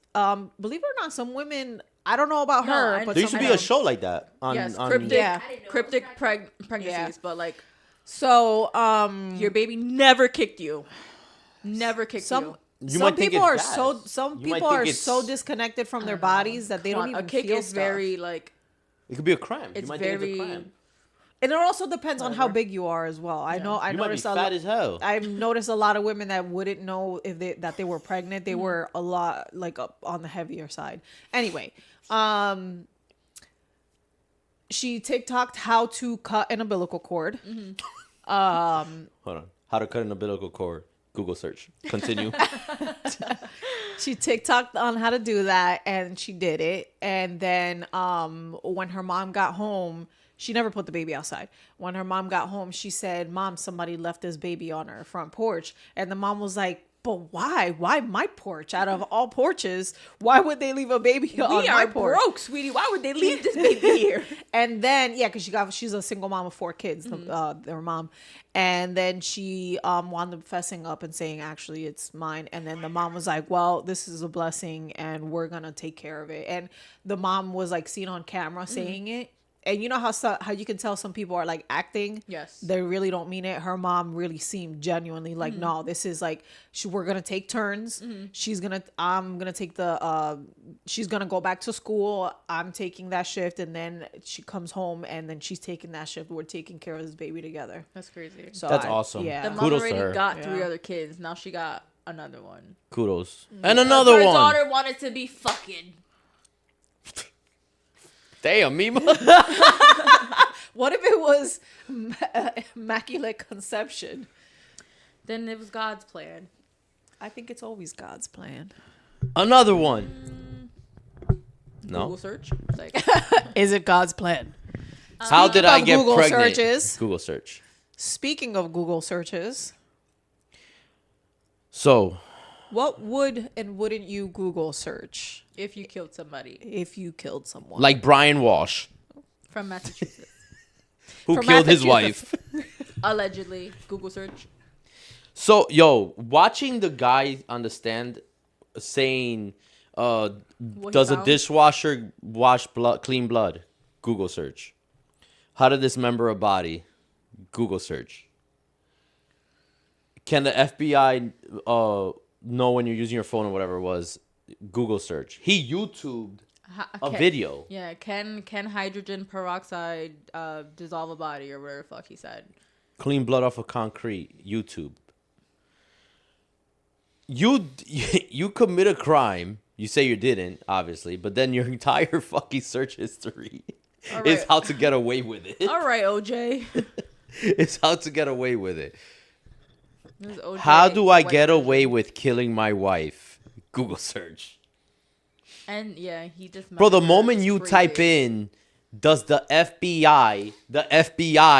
Believe it or not, some women. I don't know about No, her, I- but There used to some be a show like that on. Yes, on cryptic, Yeah. cryptic pregnancies, Yeah. but like So your baby never kicked you, never kicked you. You some might think people it's are gas. some You might people think are it's- so disconnected from their bodies that they Come don't on, even a kick feel is stuff. very like It could be a crime. It's you might think it's very- a crime. And it also depends on how big you are as well. I know. I You might be noticed a fat lot. as hell. I've noticed a lot of women that wouldn't know if they were pregnant. They were a lot like up on the heavier side. Anyway, she TikToked how to cut an umbilical cord. Hold on. How to cut an umbilical cord. Google search. Continue. She TikToked on how to do that, and she did it. And then when her mom got home, she never put the baby outside. When her mom got home, she said, "Mom, somebody left this baby on her front porch." And the mom was like, "But why? Why my porch? Out of all porches, why would they leave a baby on we my are porch?" broke, sweetie. Why would they leave this baby here? And then because she's a single mom of 4 kids, their mom, and then she wound up fessing up and saying, "Actually, it's mine." And then the mom was like, "Well, this is a blessing, and we're gonna take care of it." And the mom was like seen on camera saying it, and you know how you can tell some people are like acting. Yes. They really don't mean it. Her mom really seemed genuinely like, no, this is like, we're gonna take turns. I'm gonna take she's gonna go back to school. I'm taking that shift, and then she comes home, and then she's taking that shift. We're taking care of this baby together. That's crazy. So That's awesome. Yeah. The mom Kudos to already her. got 3 other kids. Now she got another one. Kudos. And another Her one. daughter wanted to be fucking. Damn, Mima. What if it was immaculate conception? Then it was God's plan. I think it's always God's plan. Another one. No. Google search. It's like, Is it God's plan? How did I of get Google pregnant? searches. Google search. Speaking of Google searches, So, what would and wouldn't you Google search if you killed somebody if you killed someone? like Brian Walsh, from Massachusetts. who From killed his wife. Allegedly. Google search. So, yo, watching the guy on the stand saying, What he does a found? dishwasher wash clean blood? Google search. How to dismember a body? Google search. Can the FBI know when you're using your phone or whatever it was? Google search. He YouTubed a video. Yeah, can hydrogen peroxide dissolve a body or whatever the fuck he said. Clean blood off of concrete. YouTube. You commit a crime. You say you didn't, obviously, but then your entire fucking search history All is right. how to get away with it. All right, OJ. It's how to get away with it. This is OJ How do I white get version. away with killing my wife? Google search. And yeah, he just. Bro, the moment you type in, does the FBI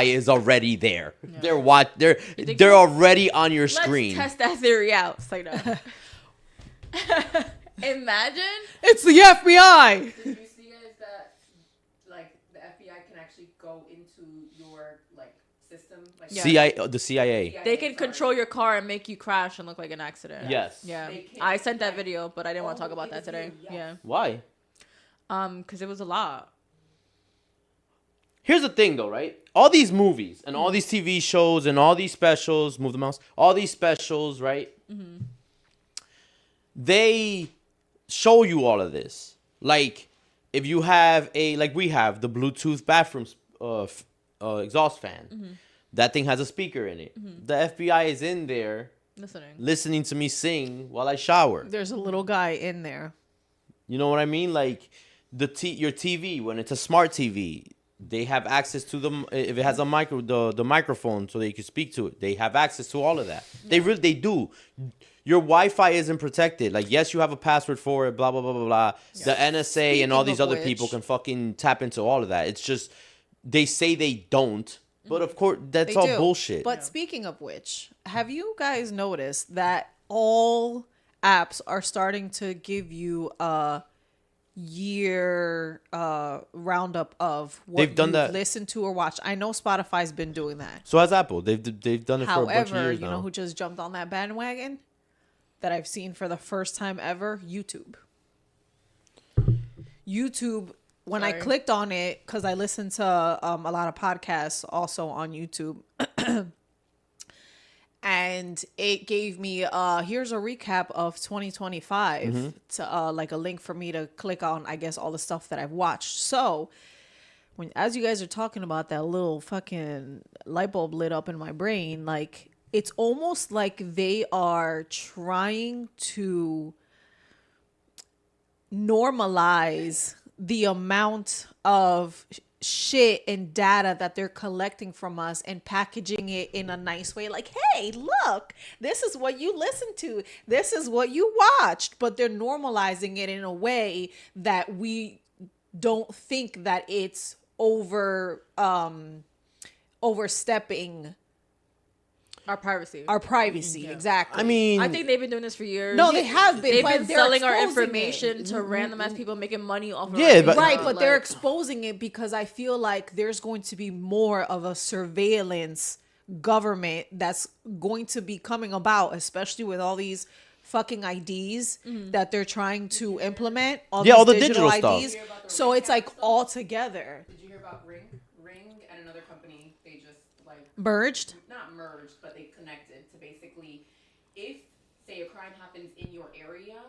is already there. Yeah. They're think they're so? already on your Let's screen. test that theory out. It's like that. Imagine. It's the FBI. Did you see guys that like the FBI can actually go into your like system? Like CIA, the CIA. They can control your car and make you crash and look like an accident. Yes. Yeah. They can, I sent that like, video, but I didn't want to talk about that today. interview, Yeah. Why? Because it was a lot. Here's the thing, though, right? All these movies and all these TV shows and all these specials, move the mouse, all these specials, right? Mm-hmm. They show you all of this. Like, if you have like we have the Bluetooth bathroom exhaust fan, Mm-hmm. that thing has a speaker in it. The FBI is in there Listening. to me sing while I shower. There's a little guy in there. You know what I mean? Like, your TV, when it's a smart TV, they have access to if it has a the microphone so they can speak to it. They have access to all of that. They do. Your Wi-Fi isn't protected. Like, yes, you have a password for it, blah, blah, blah, blah, blah. The NSA and all these other people can fucking tap into all of that. It's just, they say they don't, but of course, that's They all do. bullshit. But speaking of which, have you guys noticed that all apps are starting to give you a year roundup of what They've done you've that. listened to or watched? I know Spotify's been doing that. So has Apple. They've done it for a bunch of However, years you now. know who just jumped on that bandwagon that I've seen for the first time ever? YouTube. When I Sorry. clicked on it, because I listen to a lot of podcasts also on YouTube, and it gave me here's a recap of 2025 to like a link for me to click on, I guess, all the stuff that I've watched. So as you guys are talking about, that little fucking light bulb lit up in my brain, like, it's almost like they are trying to normalize the amount of shit and data that they're collecting from us and packaging it in a nice way. Like, hey, look, this is what you listened to. This is what you watched. But they're normalizing it in a way that we don't think that it's overstepping Our privacy. our privacy. Exactly. I mean, I think they've been doing this for years. No, they have been. They've but been they're selling our exposing information it. to random ass people making money off of Yeah, our but- Right, data, but they're like- exposing it because I feel like there's going to be more of a surveillance government that's going to be coming about, especially with all these fucking IDs that they're trying to implement. All Yeah, these all the digital stuff. So it's like all together. Did you hear about Ring? Ring and another company, they just like Merged. not merged, but they connected to basically, if say a crime happens in your area,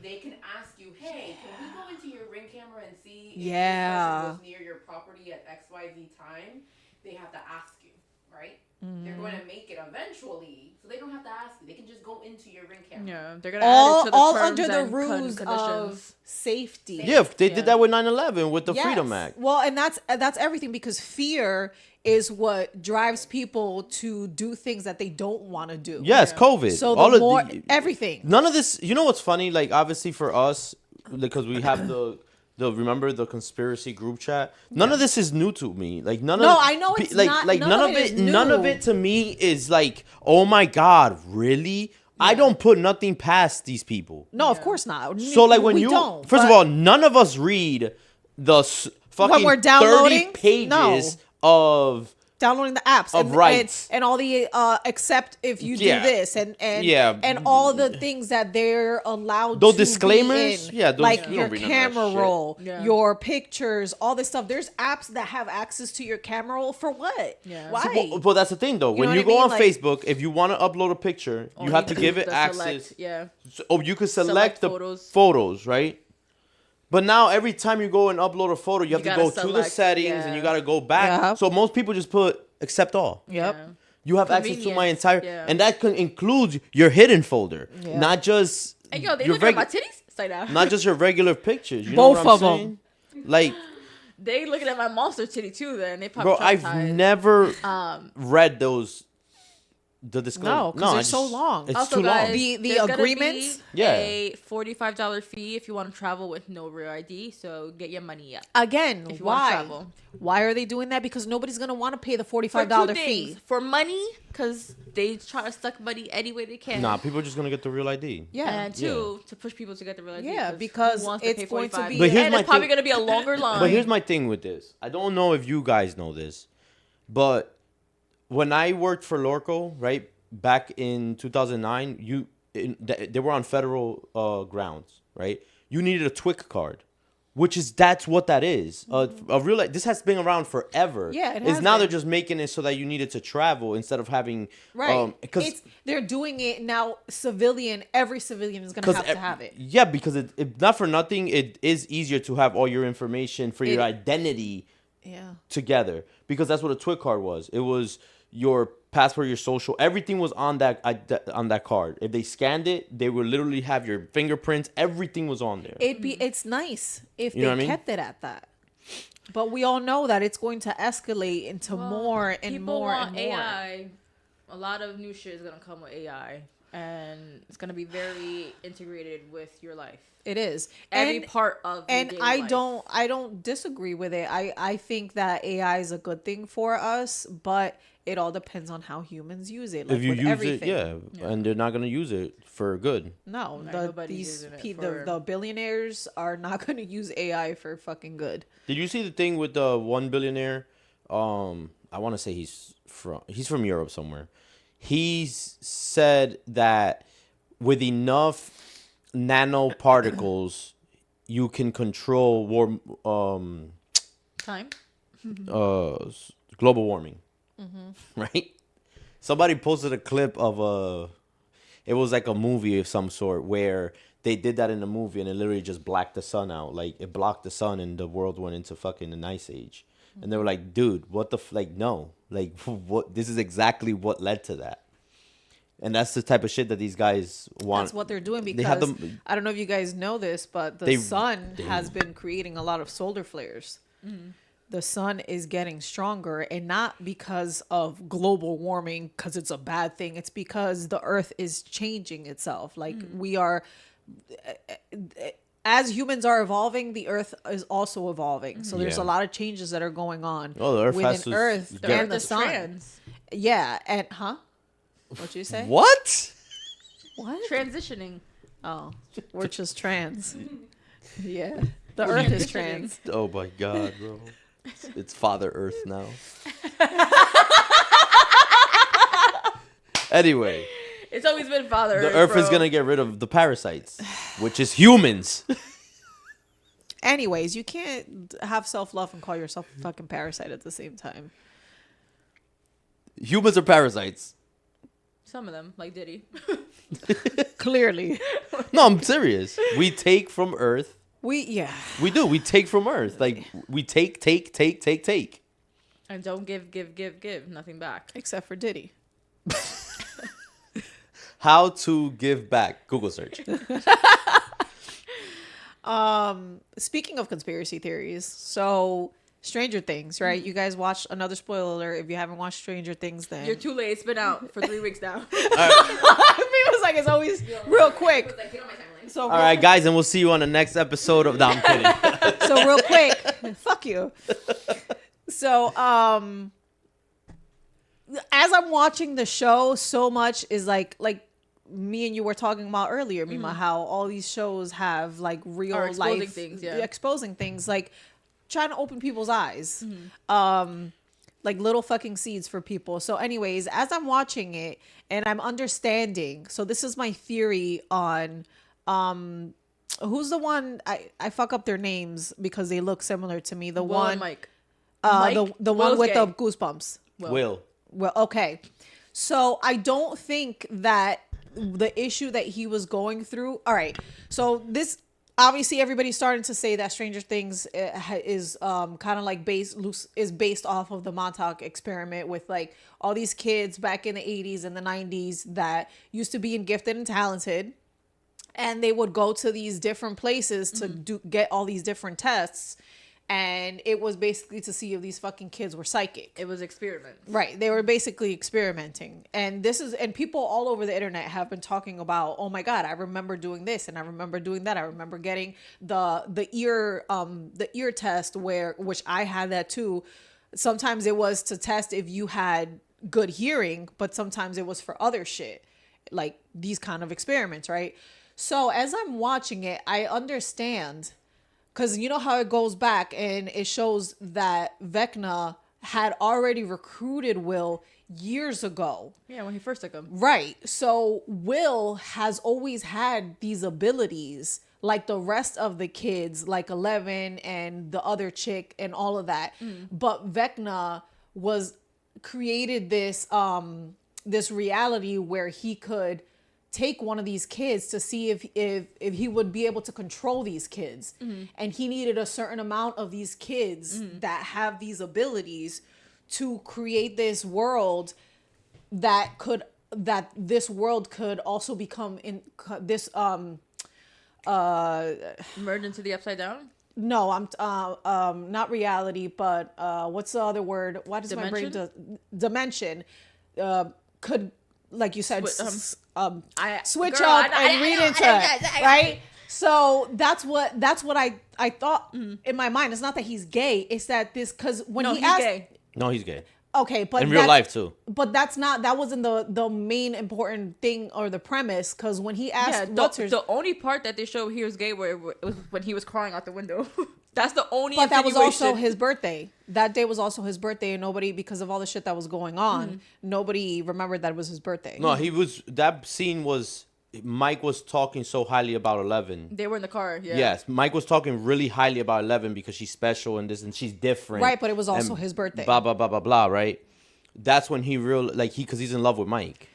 they can ask you, hey, can we go into your Ring camera and see if this person was near your property at XYZ time? They have to ask you, right? They're going to make it eventually, so they don't have to ask you. They can just go into your Ring camera. Yeah, they're gonna All, add it to the all terms under the and rules conditions. of safety. Yeah, they did that with 9/11 with the Yes. Freedom Act. Well, and that's everything, because fear is what drives people to do things that they don't want to do. Yes, COVID. So all the of more the, everything. none of this. You know what's funny? Like obviously for us, because we have the remember the conspiracy group chat. None of this is new to me. Like none of No, I know it's like not- like none of it is none of new. it to me is like, oh my god, really? I don't put nothing past these people. No, of course not. So like when we you don't, first of but all, none of us read the fucking we're 30 downloading? pages No. of downloading the apps of rights. and all the except if you do Yeah. this and Yeah. and all the things that they're allowed Those to disclaimers? be in. Yeah, those- like you your don't read none of that camera shit. roll, Yeah. your pictures, all this stuff. There's apps that have access to your camera roll for what? Yeah. Why? But that's the thing, though. When know you what I go mean? on Like- Facebook, if you want to upload a picture, you have to give it the access. select, yeah. Oh, you can select Select the photos. photos, right? But now every time you go and upload a photo, you have to gotta go through the select, settings and you yeah. got to go back. Yeah. So most people just put accept all. Yep. Yeah. You have access to my Convenience, entire, yeah. and that includes your hidden folder, Yeah. not just Hey, yo, they your looking at my titties? It's like that. not just your regular pictures. You Both know what of 'em. I'm saying? Like, They looking at my monster titty too. Then they probably bro, I've traumatized. never Um, read the disclaimer. No, 'cause I they're so long. It's also, too guys, long. The there's gonna agreements? be Yeah. a $45 fee if you want to travel with no real ID. So get your money up. Again, If you wanna why? travel. Why are they doing that? Because nobody's gonna want to pay the For $45 two fee. things. For money, because they try to suck money any way they can. Nah, people are just gonna get the real ID. Yeah. And two, to push people to get the real ID. Yeah, because who wants to it's pay going to 45? be- But here's and my it's probably thing- going to be a longer line. But here's my thing with this. I don't know if you guys know this, but when I worked for Lorco, right back in 2009, they were on federal grounds, right? You needed a TWIC card, which is that's what that is. A real this has been around forever. Yeah, it It's has now been. they're just making it so that you needed to travel instead of having Right. because They're doing it now. Every civilian is gonna have to have it. Yeah, because it not for nothing, it is easier to have all your information for your identity Yeah. together, because that's what a TWIC card was. It was your passport, your social, everything was on that card. If they scanned it, they would literally have your fingerprints. Everything was on there. It's nice if You know what I they mean? kept it at that. But we all know that it's going to escalate into more and people more want and more. AI. A lot of new shit is going to come with AI. And it's going to be very integrated with your life. It is. Every And- part of your and daily I life. don't disagree with it. I think that AI is a good thing for us, but it all depends on how humans use it. Like If you with use everything. it, yeah, and they're not gonna use it for good. No, Like, the, nobody's these using it pe- for- the billionaires are not going to use AI for fucking good. Did you see the thing with the one billionaire? I want to say he's from Europe somewhere. He's said that with enough nanoparticles, you can control Time. global warming. Right? Somebody posted a clip of it was like a movie of some sort where they did that in a movie and it literally just blacked the sun out. Like it blocked the sun and the world went into fucking an ice age. And they were like, dude, what the like no. Like what this is exactly what led to that. And that's the type of shit that these guys want. That's what they're doing They have because them- I don't know if you guys know this, but the They- sun they- has been creating a lot of solar flares. The sun is getting stronger, and not because of global warming, because it's a bad thing. It's because the Earth is changing itself. Like we are, as humans are evolving, the Earth is also evolving. So there's Yeah. a lot of changes that are going on Oh, the Earth within has to Earth get- and the Earth is sun. trans. Yeah, and What'd you say? What? What? Transitioning. Oh, we're just trans. Yeah. The Earth is trans. Oh my god, bro. It's Father Earth now. Anyway, It's always been Father The Earth, Earth is bro. gonna get rid of the parasites, which is humans. Anyways, you can't have self-love and call yourself a fucking parasite at the same time. Humans are parasites. Some of them, like Diddy. Clearly. No, I'm serious. We take from Earth. We We do. We take from Earth. Like we take. And don't give nothing back. Except for Diddy. How to give back? Google search. Speaking of conspiracy theories, so Stranger Things, right? You guys watched, another spoiler alert. If you haven't watched Stranger Things, then You're too late. It's been out for 3 weeks now. People's like, it's always real quick. So All right, guys, and we'll see you on the next episode of. No, I'm kidding. so real quick, fuck you. So as I'm watching the show, so much is like me and you were talking about earlier, Mima, how all these shows have like real Or exposing life things, yeah. exposing things, like trying to open people's eyes. Like little fucking seeds for people. So anyways, as I'm watching it and I'm understanding, so this is my theory on who's the one, I fuck up their names because they look similar to me. The Will one and Mike. the one Will's with the gay. goosebumps. Will. Well, okay. So I don't think that the issue that he was going through. All right. So this, obviously everybody's starting to say that Stranger Things is kind of like based off of the Montauk experiment with like all these kids back in the 80s and the 90s that used to be gifted and talented, and they would go to these different places to get all these different tests. And it was basically to see if these fucking kids were psychic. It was experiment. Right. They were basically experimenting. And people all over the internet have been talking about, oh my God, I remember doing this and I remember doing that. I remember getting the ear test which I had that too. Sometimes it was to test if you had good hearing, but sometimes it was for other shit, like these kind of experiments, right? So as I'm watching it, I understand. Because you know how it goes back and it shows that Vecna had already recruited Will years ago. Yeah, when he first took him. Right. So Will has always had these abilities like the rest of the kids, like 11 and the other chick and all of that. But Vecna created this this reality where he could take one of these kids to see if he would be able to control these kids. And he needed a certain amount of these kids that have these abilities to create this world that this world could also become in this Merged into the Upside Down? no, I'm not reality, but what's the other word? Why does my brain dimension could, like you said, switch up and read into it, right? So that's what I thought in my mind. It's not that he's gay. It's that because when No, he he's asked, gay. No, he's gay. okay, but In real life too. But that wasn't the main important thing or the premise. Because when he asked, Yeah, the only part that they show here is gay where it was when he was crying out the window. That's the only. but that was also insinuation. his birthday. That day was also his birthday, and nobody, because of all the shit that was going on, nobody remembered that it was his birthday. No, that scene was, Mike was talking so highly about 11. They were in the car. Yeah. Yes, Mike was talking really highly about 11 because she's special and this and she's different. Right, but it was also and his birthday. Blah, blah, blah, blah, blah, right? That's when because he's in love with Mike.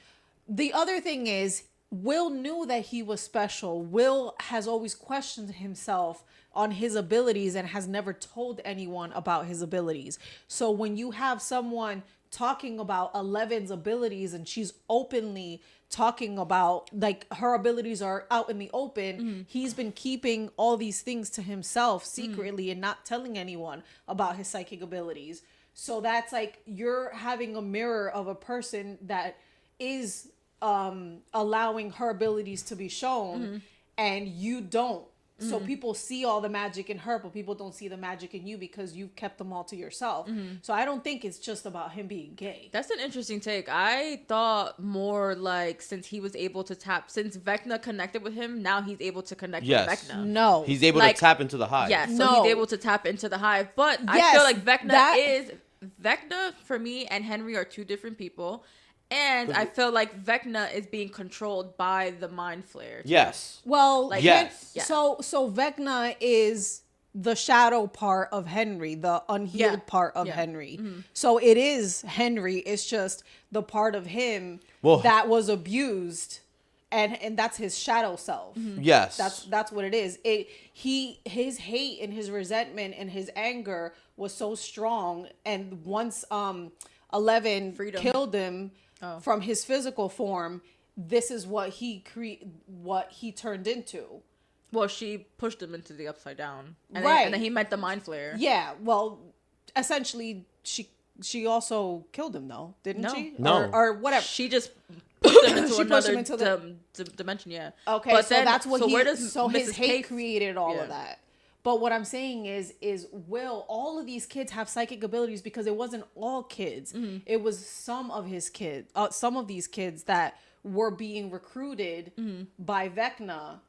The other thing is, Will knew that he was special. Will has always questioned himself on his abilities and has never told anyone about his abilities. So when you have someone talking about 11's abilities and she's openly talking about like her abilities are out in the open, he's been keeping all these things to himself secretly and not telling anyone about his psychic abilities. So that's like you're having a mirror of a person that is allowing her abilities to be shown and you don't. So people see all the magic in her, but people don't see the magic in you because you've kept them all to yourself. So I don't think it's just about him being gay. That's an interesting take. I thought more like since Vecna connected with him, now he's able to connect with Vecna. No. He's able Like, to tap into the hive. Yeah, so No. he's able to tap into the hive. But I Yes, feel like Vecna for me and Henry are two different people. And I feel like Vecna is being controlled by the mind flare. Yes. Well, Like, yes. yeah. So Vecna is the shadow part of Henry, the unhealed part of Henry. So it is Henry. It's just the part of him that was abused, and that's his shadow self. Yes. That's what it is. His hate and his resentment and his anger was so strong, and once 11 killed him from his physical form, this is what he turned into. Well, she pushed him into the upside down. And Right. and then he met the mind flare. Yeah, well, essentially, she also killed him, though, didn't No. she? No. Or whatever. She just pushed him into She pushed him another into dimension, yeah. Okay, But so then, that's what where does so his Mrs. hate K created all yeah. of that. But what I'm saying is will all of these kids have psychic abilities? Because it wasn't all kids. Mm-hmm. It was some of these kids that were being recruited Mm-hmm. by Vecna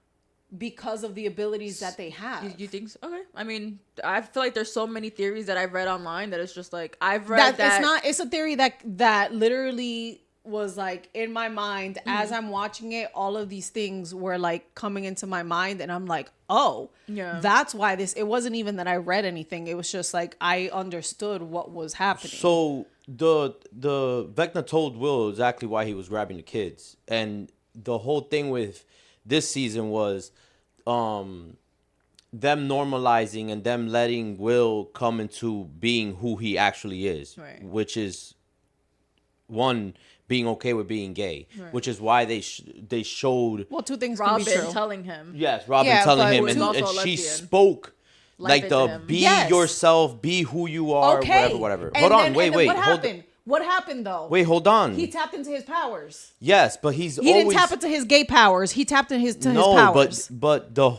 because of the abilities that they have. You think so? Okay. I mean, I feel like there's so many theories that I've read online that it's just like I've read that it's a theory that literally was like in my mind Mm-hmm. as I'm watching it. All of these things were like coming into my mind, and I'm like, oh, Yeah. that's why it wasn't even that I read anything. It was just like I understood what was happening. So the Vecna told Will exactly why he was grabbing the kids, and the whole thing with this season was them normalizing and them letting Will come into being who he actually is, Right. which is one, being okay with being gay, which is why they showed well, two things Robin can be true. telling him. yes Robin Yeah, telling but him, who's and also a she lesbian. spoke Life like into the him. be Yes. yourself, be who you are, Okay, whatever. And Hold on, then- wait, and then wait, What hold. happened? What happened though? Wait, hold on. He tapped into his powers. Yes, but he He didn't tap into his gay powers. He tapped into his powers. but the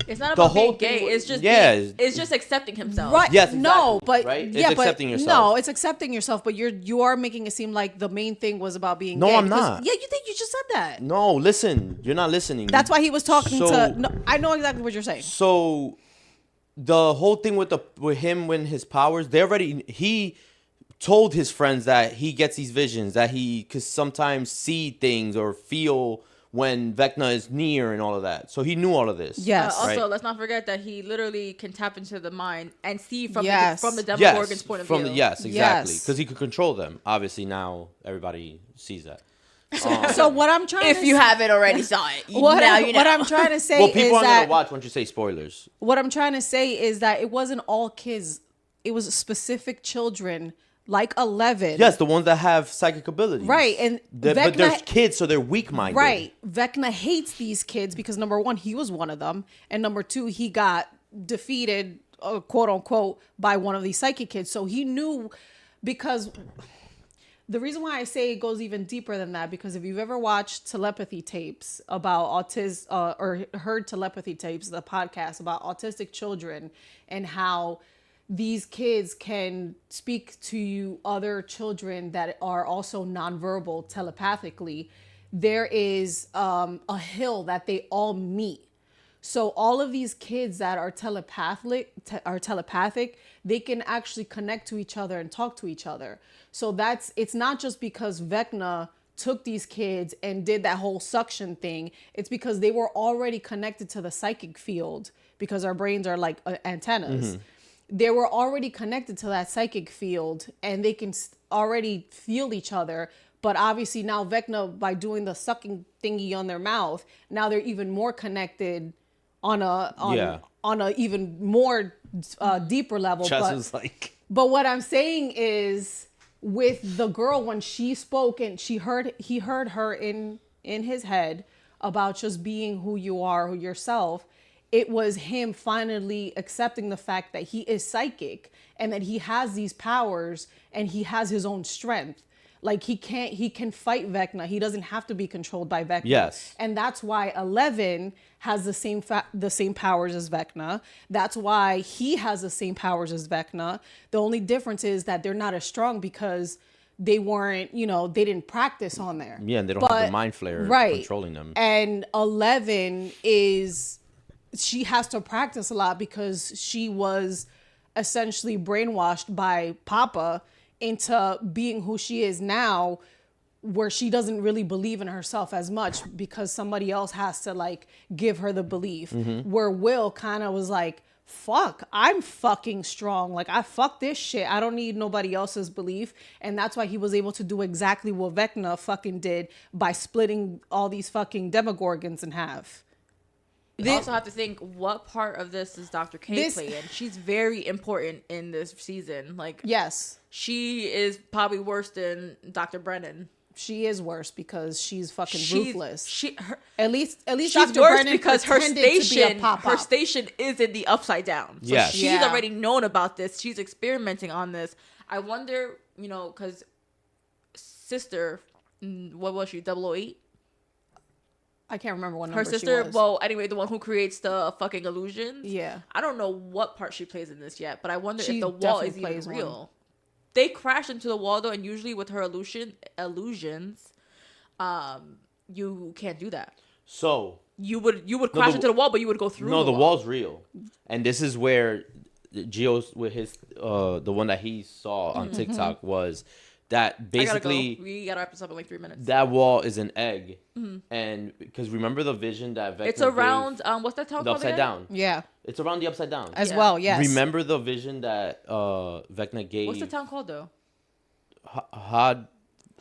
It's not The about whole being gay. thing It's just yeah. it's just accepting himself. Right. Yes, No, exactly, but right? It's yeah, accepting but yourself. no, it's accepting yourself. But you are making it seem like the main thing was about being No, gay. I'm because- not. Yeah, you think you just said that. no, listen, you're not listening. That's why he was talking So- to. No, I know exactly what you're saying. So the whole thing with him when his powers, he told his friends that he gets these visions, that he could sometimes see things or feel when Vecna is near and all of that. So he knew all of this. Yes. Also, Right. let's not forget that he literally can tap into the mind and see from Yes. the Demogorgon's Yes, point of from view. yes, exactly, Yes. because he could control them. Obviously, now everybody sees that. So what I'm trying If to you haven't already saw it, what now you know. what I'm trying to say Well, is people aren't that gonna watch once you say spoilers. what I'm trying to say is that it wasn't all kids. It was specific children like 11. Yes, the ones that have psychic abilities. Right, and But Vecna- there's kids, so they're weak-minded. Right. Vecna hates these kids because number one, he was one of them, and number two, he got defeated, quote unquote, by one of these psychic kids. So he knew, because the reason why I say it goes even deeper than that, because if you've ever watched telepathy tapes about autism or heard telepathy tapes, the podcast about autistic children and how these kids can speak to you, other children that are also nonverbal telepathically, there is a hill that they all meet. So all of these kids that are telepathic, they can actually connect to each other and talk to each other. So it's not just because Vecna took these kids and did that whole suction thing. It's because they were already connected to the psychic field, because our brains are like antennas. Mm-hmm. They were already connected to that psychic field, and they can already feel each other. But obviously now Vecna, by doing the sucking thingy on their mouth, now they're even more connected on a even more deeper level. Chess was like, But what I'm saying is, with the girl, when she spoke and he heard her in his head about just being who you are, who yourself, it was him finally accepting the fact that he is psychic and that he has these powers and he has his own strength. Like he can fight Vecna. He doesn't have to be controlled by Vecna. Yes. And that's why 11 has the same powers as Vecna. That's why he has the same powers as Vecna. The only difference is that they're not as strong because they weren't, they didn't practice on there. yeah, and they don't have the mind flare controlling them. And 11 she has to practice a lot because she was essentially brainwashed by Papa into being who she is now where she doesn't really believe in herself as much because somebody else has to like give her the belief. Where Will kind of was like, fuck, I'm fucking strong. Like, I fuck this shit. I don't need nobody else's belief. And that's why he was able to do exactly what Vecna fucking did by splitting all these fucking Demogorgons in half. You also have to think, what part of this is Dr. K playing? She's very important in this season. Like, yes, she is probably worse than Dr. Brennan. She is worse because she's fucking ruthless. At least she's Dr. worse Brennan because her her station is in the Upside Down. So Yes. she's already known about this. She's experimenting on this. I wonder, because sister, what was she, 008? I can't remember what number Her sister, she was. well, anyway, the one who creates the fucking illusions. Yeah. I don't know what part she plays in this yet, but I wonder She if the wall is definitely even plays real. one. They crash into the wall though, and usually with her illusions, you can't do that. So You would crash into the wall, but you would go through. No, the wall. wall's real, and this is where Gio's with his the one that he saw on TikTok was that basically we gotta wrap this up in like 3 minutes. that wall is an egg, and because remember the vision that Vecna It's around gave, what's that town the called upside again? down. Yeah. It's around the upside down As Yeah. well, yes. Remember the vision that Vecna gave. What's the town called though?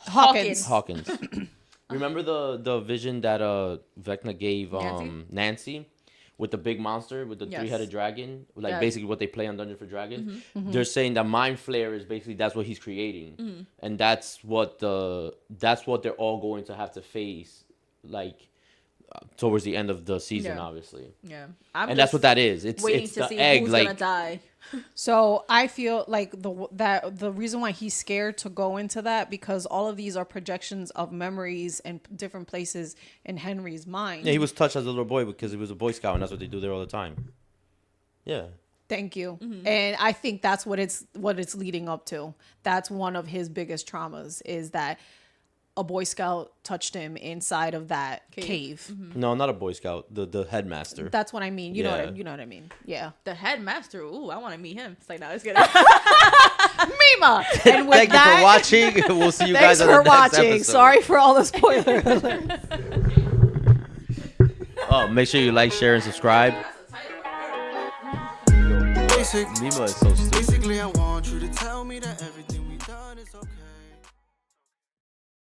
Hawkins. Hawkins. Remember the vision that Vecna gave Nancy with the big monster with the Yes. 3-headed dragon, like Yes. basically what they play on Dungeon for Dragons. They're saying that Mind Flare is basically that's what he's creating, and that's what they're all going to have to face, like towards the end of the season, Yeah. obviously. Yeah, And that's what that is. It's waiting to the see egg, who's like gonna die. So I feel like the reason why he's scared to go into that because all of these are projections of memories and different places in Henry's mind. yeah, he was touched as a little boy because he was a Boy Scout, and that's what they do there all the time. Yeah. Thank you. And I think that's what it's leading up to. That's one of his biggest traumas is that a Boy Scout touched him inside of that cave. No, not a Boy Scout. The headmaster. That's what I mean. You know Yeah. what I mean. Yeah. The headmaster. Ooh, I want to meet him. It's like, no, it's good. Mima. And with Thank you for watching. We'll see you thanks guys on for the next watching. episode. Sorry for all the spoiler alerts. Oh, make sure you like, share, and subscribe. Mima is so stupid. Basically, I want you to tell me that everything we done is okay.